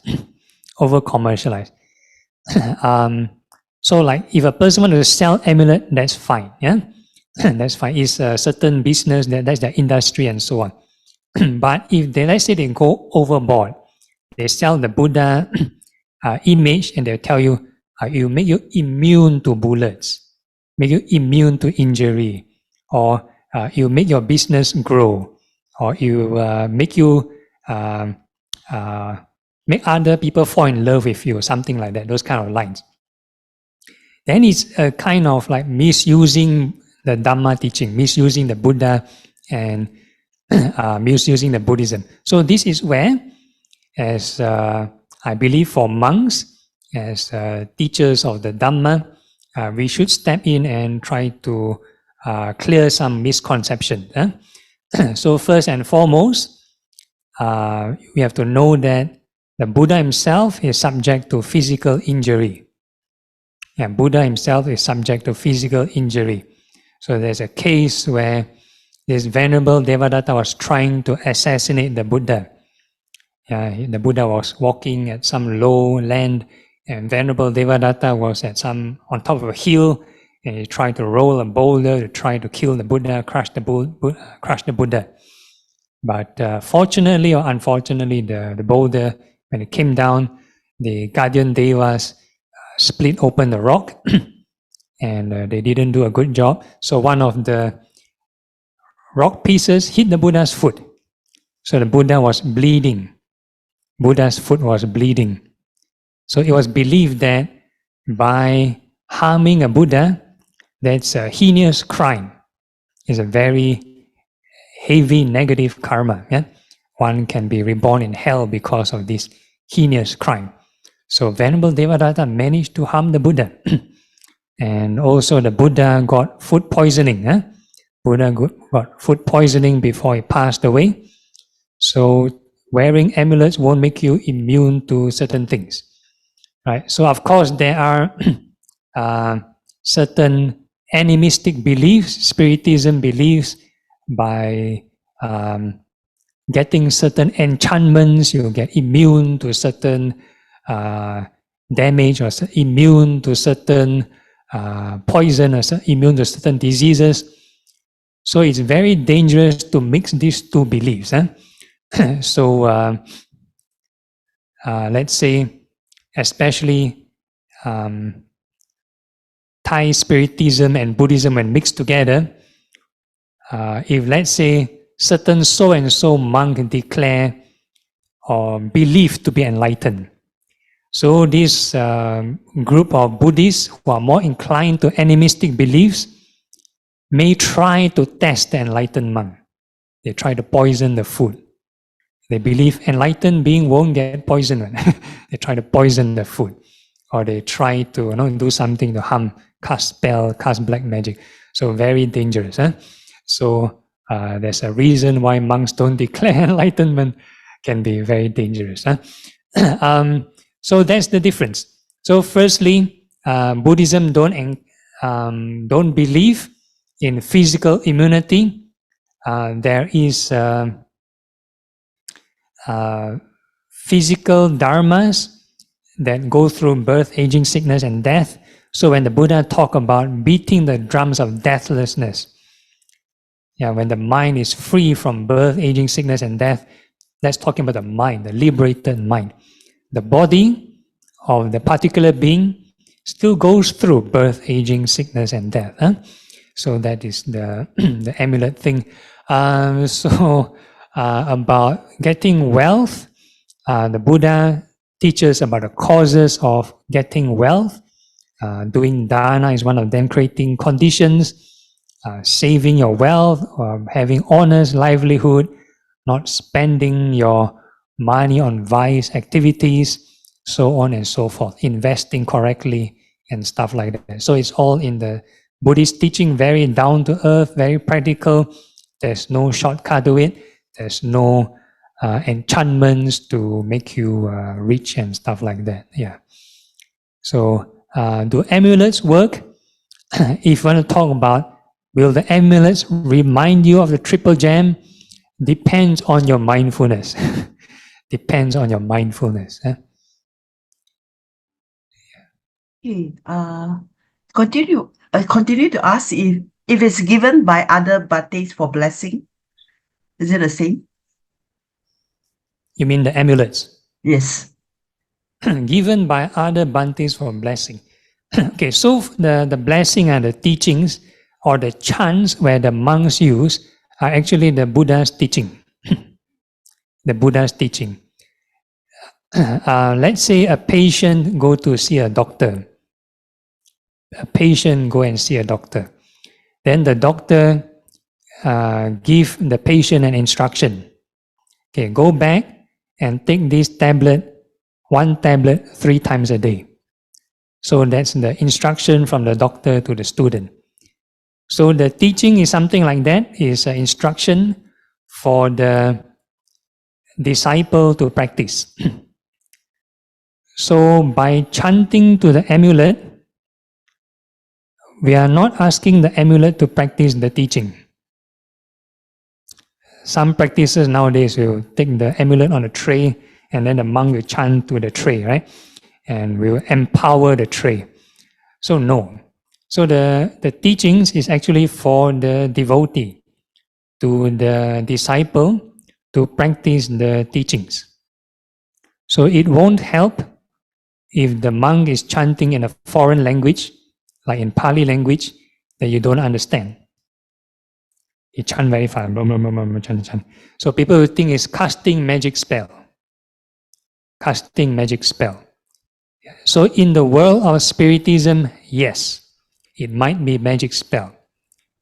So like if a person wants to sell amulet, that's fine. Yeah. that's fine. It's a certain business, that's their industry and so on. But if they, let's say they go overboard, they sell the Buddha image and they'll tell you, it will make you immune to bullets, make you immune to injury, or it will make your business grow, or it will make you make other people fall in love with you, something like that, those kind of lines. Then it's a kind of like misusing the Dhamma teaching, misusing the Buddha and misusing the Buddhism. So this is where, as I believe for monks, as teachers of the Dhamma, we should step in and try to clear some misconception. So first and foremost, we have to know that the Buddha himself is subject to physical injury. Yeah, Buddha himself is subject to physical injury. So there's a case where this venerable Devadatta was trying to assassinate the Buddha. The Buddha was walking at some low land, and venerable Devadatta was at on top of a hill, and he tried to roll a boulder to try to kill the Buddha, crush the Buddha. But fortunately or unfortunately, the boulder, when it came down, the guardian devas split open the rock, and they didn't do a good job. So one of the rock pieces hit the Buddha's foot. So the Buddha was bleeding. Buddha's foot was bleeding. So it was believed that by harming a Buddha, that's a heinous crime. It's a very heavy negative karma. Yeah? One can be reborn in hell because of this heinous crime. So Venerable Devadatta managed to harm the Buddha. And also the Buddha got food poisoning. Buddha got food poisoning before he passed away. So wearing amulets won't make you immune to certain things. Right? So of course there are certain animistic beliefs, spiritism beliefs. By getting certain enchantments, you get immune to certain damage, or immune to certain poison, or immune to certain diseases. So it's very dangerous to mix these two beliefs. So let's say, especially Thai spiritism and Buddhism when mixed together, if let's say certain so-and-so monk declare or believe to be enlightened, so this group of Buddhists who are more inclined to animistic beliefs may try to test the enlightened monk. They try to poison the food. They believe enlightened being won't get poisoned. They try to poison the food. Or they try to do something to harm, cast spell, cast black magic. So very dangerous. So there's a reason why monks don't declare enlightenment. Can be very dangerous. So that's the difference. So firstly, Buddhism don't believe in physical immunity. There is physical dharmas that go through birth, aging, sickness, and death. So when the Buddha talked about beating the drums of deathlessness, when the mind is free from birth, aging, sickness, and death, that's talking about the mind, the liberated mind. The body of the particular being still goes through birth, aging, sickness, and death. So that is the the amulet thing. About getting wealth, the Buddha teaches about the causes of getting wealth. Doing dana is one of them, creating conditions, saving your wealth, or having honest livelihood, not spending your money on vice activities, so on and so forth, investing correctly and stuff like that. So it's all in the Buddhist teaching, very down to earth, very practical. There's no shortcut to it. There's no enchantments to make you rich and stuff like that. Yeah. So do amulets work? If you want to talk about, will the amulets remind you of the triple gem? Depends on your mindfulness. Depends on your mindfulness. Okay. Continue to ask if If it's given by other bhatis for blessing, is it the same? You mean the amulets? Yes. Given by other bhantis for blessing. Okay, so the blessing and the teachings or the chants where the monks use are actually the Buddha's teaching. The Buddha's teaching. Let's say a patient go to see a doctor. A patient go and see a doctor. Then the doctor give the patient an instruction. Okay, go back and take this tablet, one tablet 3 times a day. So that's the instruction from the doctor to the student. So the teaching is something like that, is an instruction for the disciple to practice. So by chanting to the amulet, we are not asking the amulet to practice the teaching. Some practices nowadays will take the amulet on a tray and then the monk will chant to the tray, right? And will empower the tray. So no. So the teachings is actually for the devotee, to the disciple to practice the teachings. So it won't help if the monk is chanting in a foreign language, like in Pali language, that you don't understand. He chant very fast, chant. So people will think it's casting magic spell. Casting magic spell. So in the world of Spiritism, yes, it might be magic spell.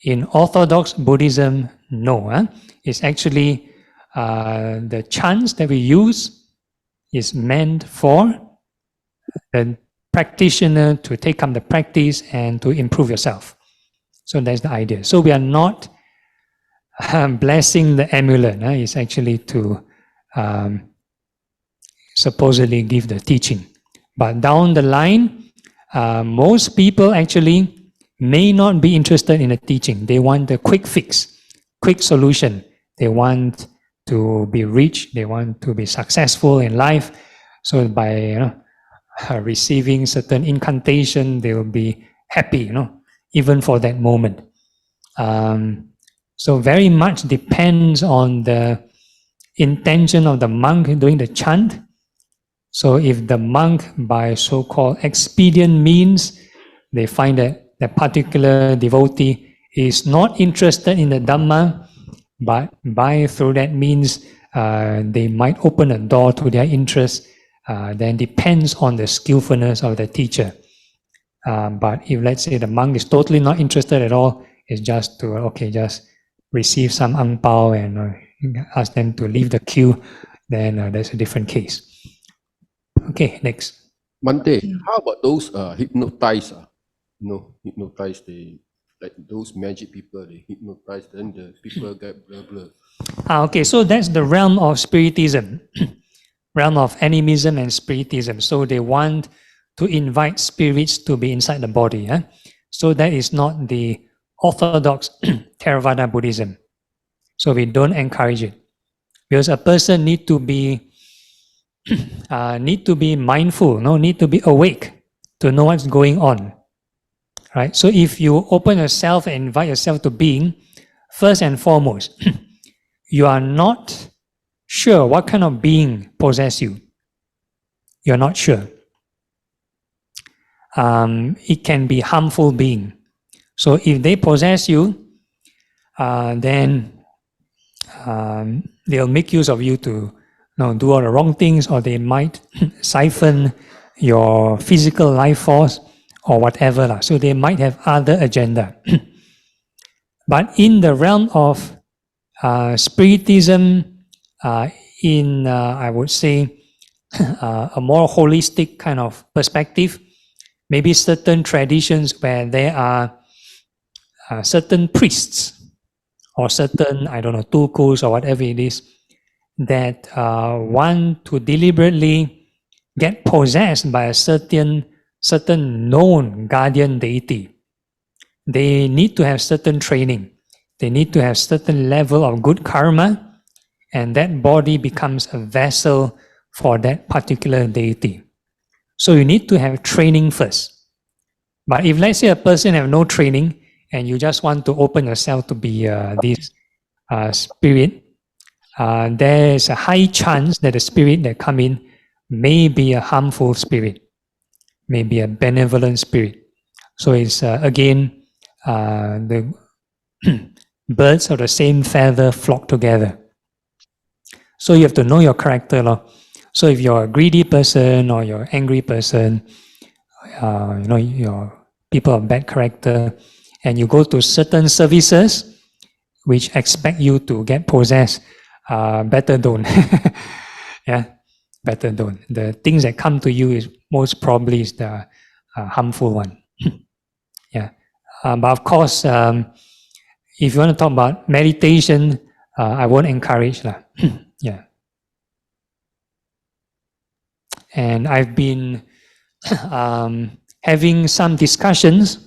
In Orthodox Buddhism, no. It's actually the chants that we use is meant for the practitioner to take up the practice and to improve yourself. So that's the idea. So we are not blessing the amulet. It's actually to supposedly give the teaching. But down the line, most people actually may not be interested in the teaching. They want the quick fix, quick solution. They want to be rich. They want to be successful in life. So by receiving certain incantation, they will be happy, even for that moment. So very much depends on the intention of the monk doing the chant. So if the monk, by so-called expedient means, they find that the particular devotee is not interested in the Dhamma, but through that means they might open a door to their interest, then depends on the skillfulness of the teacher. But if, let's say, the monk is totally not interested at all, it's just to, just receive some ang pao and ask them to leave the queue, then that's a different case. Okay, next. Monday, how about those hypnotized? Hypnotized, they like those magic people, they hypnotize, then the people get blah blah. Okay, so that's the realm of Spiritism, realm of animism and Spiritism. So they want to invite spirits to be inside the body. So that is not the orthodox Theravada Buddhism. So we don't encourage it, because a person need to be mindful, need to be awake to know what's going on. Right? So if you open yourself and invite yourself to being, first and foremost, you are not sure what kind of being possess you. You're not sure. It can be harmful being. So if they possess you, then they'll make use of you to do all the wrong things, or they might siphon your physical life force or whatever. So they might have other agenda. But in the realm of Spiritism, I would say, a more holistic kind of perspective, maybe certain traditions where there are certain priests or certain, tulkus or whatever it is, that want to deliberately get possessed by a certain known guardian deity. They need to have certain training. They need to have certain level of good karma, and that body becomes a vessel for that particular deity. So you need to have training first. But if, let's say, a person have no training and you just want to open yourself to be this spirit, there's a high chance that the spirit that come in may be a harmful spirit, may be a benevolent spirit. So it's again, the birds of the same feather flock together. So you have to know your character. So if you're a greedy person or you're an angry person, you're people of bad character, and you go to certain services which expect you to get possessed, better don't. Yeah, better don't. The things that come to you is most probably is the harmful one. Yeah, but of course, if you want to talk about meditation, I won't encourage lah. Yeah, and I've been having some discussions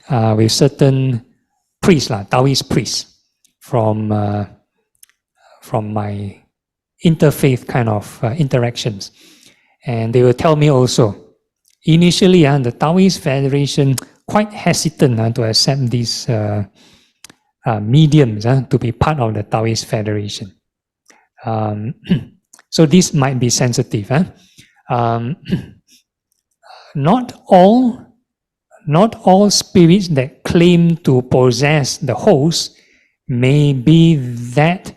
with certain priests, Taoist priests, from my interfaith kind of interactions, and they will tell me also. Initially, the Taoist Federation quite hesitant to accept these mediums to be part of the Taoist Federation. So this might be sensitive. Not all spirits that claim to possess the host may be that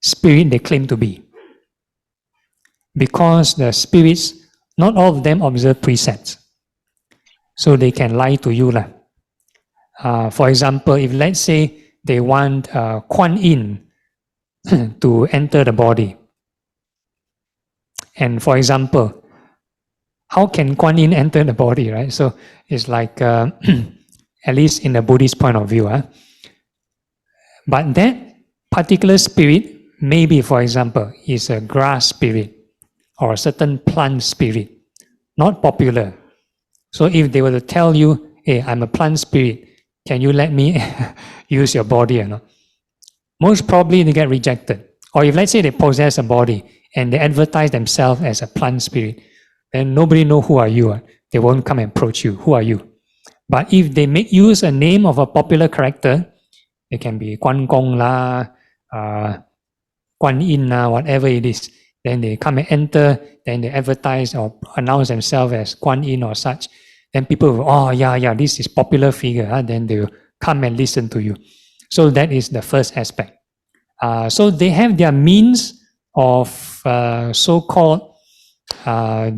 spirit they claim to be. Because the spirits, not all of them observe precepts. So they can lie to you. For example, if let's say they want Kuan Yin to enter the body. And for example, how can Kuan Yin enter the body, right? So it's like, at least in the Buddhist point of view. But that particular spirit, maybe for example, is a grass spirit or a certain plant spirit, not popular. So if they were to tell you, hey, I'm a plant spirit, can you let me use your body or not? Most probably they get rejected. Or if let's say they possess a body and they advertise themselves as a plant spirit, then nobody know who are you. They won't come and approach you. Who are you? But if they make use a name of a popular character, it can be Guan Gong la, Guan Yin la, whatever it is. Then they come and enter, then they advertise or announce themselves as Guan Yin or such. Then people will, oh yeah, this is popular figure. Then they will come and listen to you. So that is the first aspect. So they have their means of so-called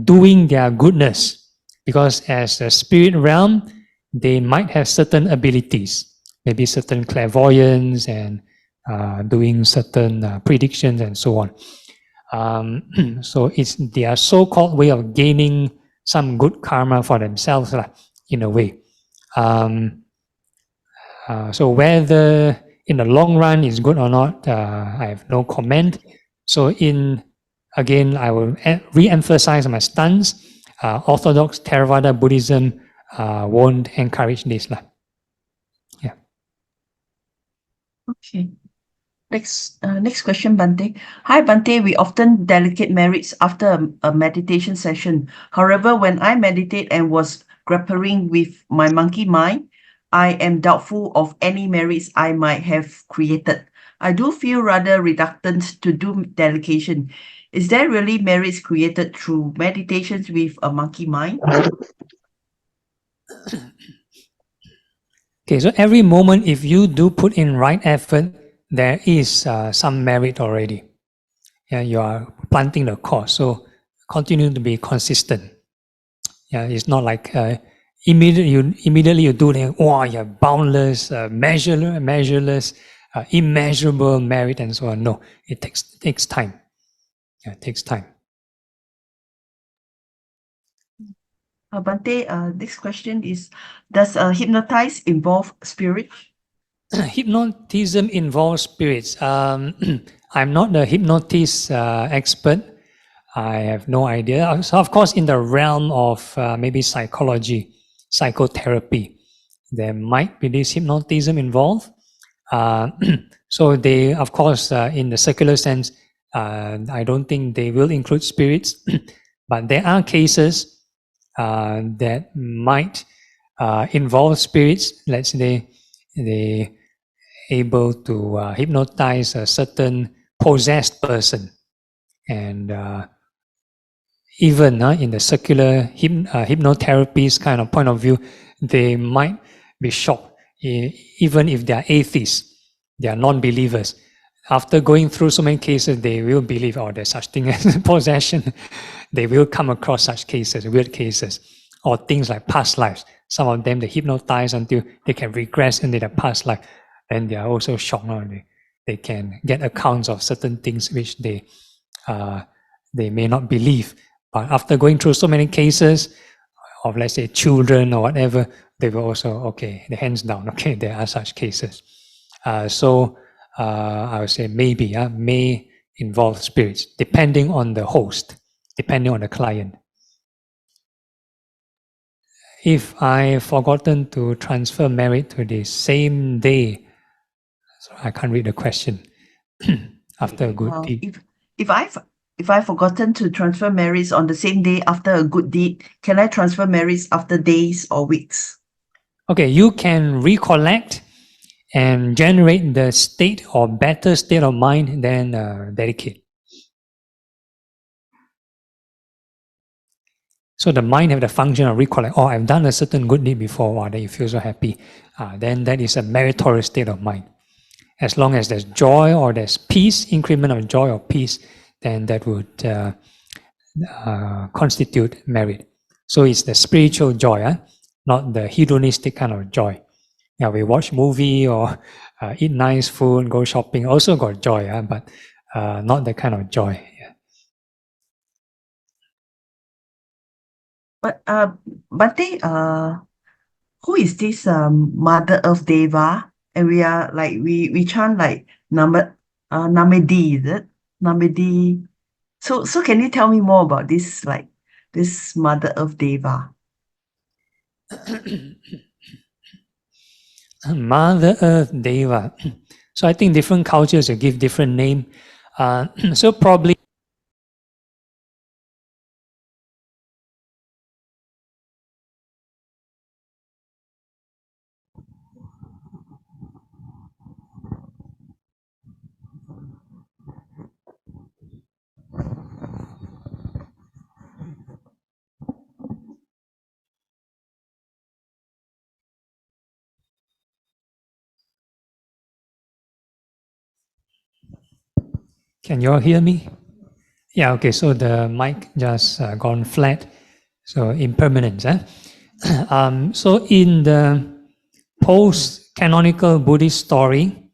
doing their goodness, because as a spirit realm, they might have certain abilities, maybe certain clairvoyance and doing certain predictions and so on. So it's their so-called way of gaining some good karma for themselves, in a way. So whether in the long run is good or not, I have no comment. So again, I will re-emphasize my stance. Orthodox Theravada Buddhism won't encourage this. Yeah. Okay. Next question, Bante. Hi, Bante. We often delegate merits after a meditation session. However, when I meditate and was grappling with my monkey mind, I am doubtful of any merits I might have created. I do feel rather reluctant to do delegation. Is there really merits created through meditations with a monkey mind? Okay, so every moment, if you do put in right effort, there is some merit already. Yeah, you are planting the cause. So continue to be consistent. Yeah, it's not like immediately you do it. Oh, yeah, boundless, measureless, immeasurable merit and so on. No, it takes time. Yeah, it takes time. Bante, this question is, does hypnotize involve spirit? Hypnotism involves spirits. I'm not a hypnotist expert. I have no idea. So of course, in the realm of maybe psychology, psychotherapy, there might be this hypnotism involved. So they, of course, in the secular sense, I don't think they will include spirits, but there are cases that might involve spirits. Let's say they able to hypnotize a certain possessed person, and even in the secular hypnotherapies kind of point of view, they might be shocked, even if they are atheists, they are non-believers. After going through so many cases, they will believe, oh, there's such thing as possession. They will come across such cases, weird cases, or things like past lives. Some of them, they hypnotize until they can regress into their past life. And they are also shocked. They can get accounts of certain things which they may not believe. But after going through so many cases of, let's say, children or whatever, they will also, okay, the hands down, okay, there are such cases. So I would say maybe, may involve spirits, depending on the host, depending on the client. If I've forgotten to transfer merit to the same day, so I can't read the question, after a good deed. If I've forgotten to transfer merits on the same day after a good deed, can I transfer merits after days or weeks? Okay, you can recollect and generate the state or better state of mind than dedicate. So the mind have the function of recollect, oh, I've done a certain good deed before, wow, then you feel so happy. Then that is a meritorious state of mind. As long as there's joy or there's peace, increment of joy or peace, then that would constitute merit. So it's the spiritual joy, not the hedonistic kind of joy. Yeah, we watch movie or eat nice food, go shopping, also got joy, but not that kind of joy. Yeah. But Bhante, who is this Mother Earth Deva? And we are like we chant like Namedi, is it? Namedi. So can you tell me more about this, like this Mother Earth Deva? Mother Earth Deva. So I think different cultures will give different name. So probably can you all hear me? Yeah, okay, so the mic just gone flat, so impermanence. So in the post-canonical Buddhist story,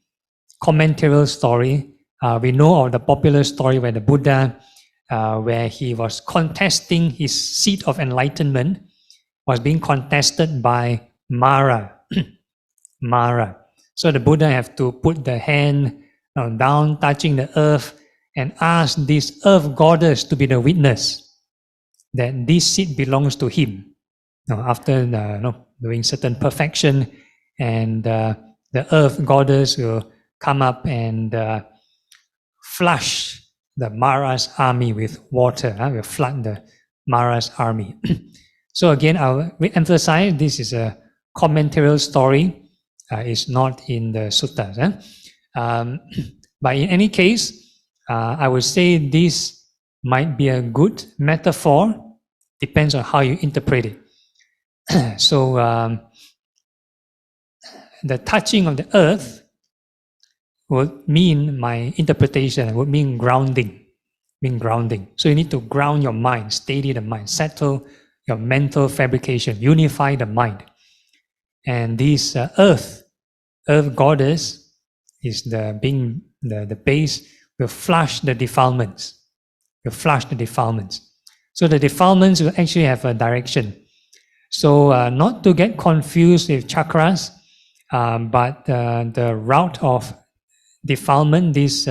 commentarial story, we know of the popular story where the Buddha, where he was contesting his seat of enlightenment, was being contested by Mara. Mara. So the Buddha have to put the hand down, touching the earth, and ask this earth goddess to be the witness that this seat belongs to him. After doing certain perfection, and the earth goddess will come up and flush the Mara's army with water. Will flood the Mara's army. So again, I'll emphasize this is a commentarial story. It's not in the suttas. But in any case, I would say this might be a good metaphor. Depends on how you interpret it. So the touching of the earth would mean, my interpretation would mean grounding. So you need to ground your mind, steady the mind, settle your mental fabrication, unify the mind. And this earth goddess is the base, will flush the defilements. So the defilements will actually have a direction. So not to get confused with chakras, but the route of defilement, this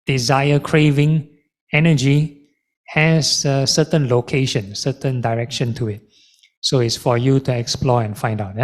desire, craving, energy, has a certain location, certain direction to it. So it's for you to explore and find out.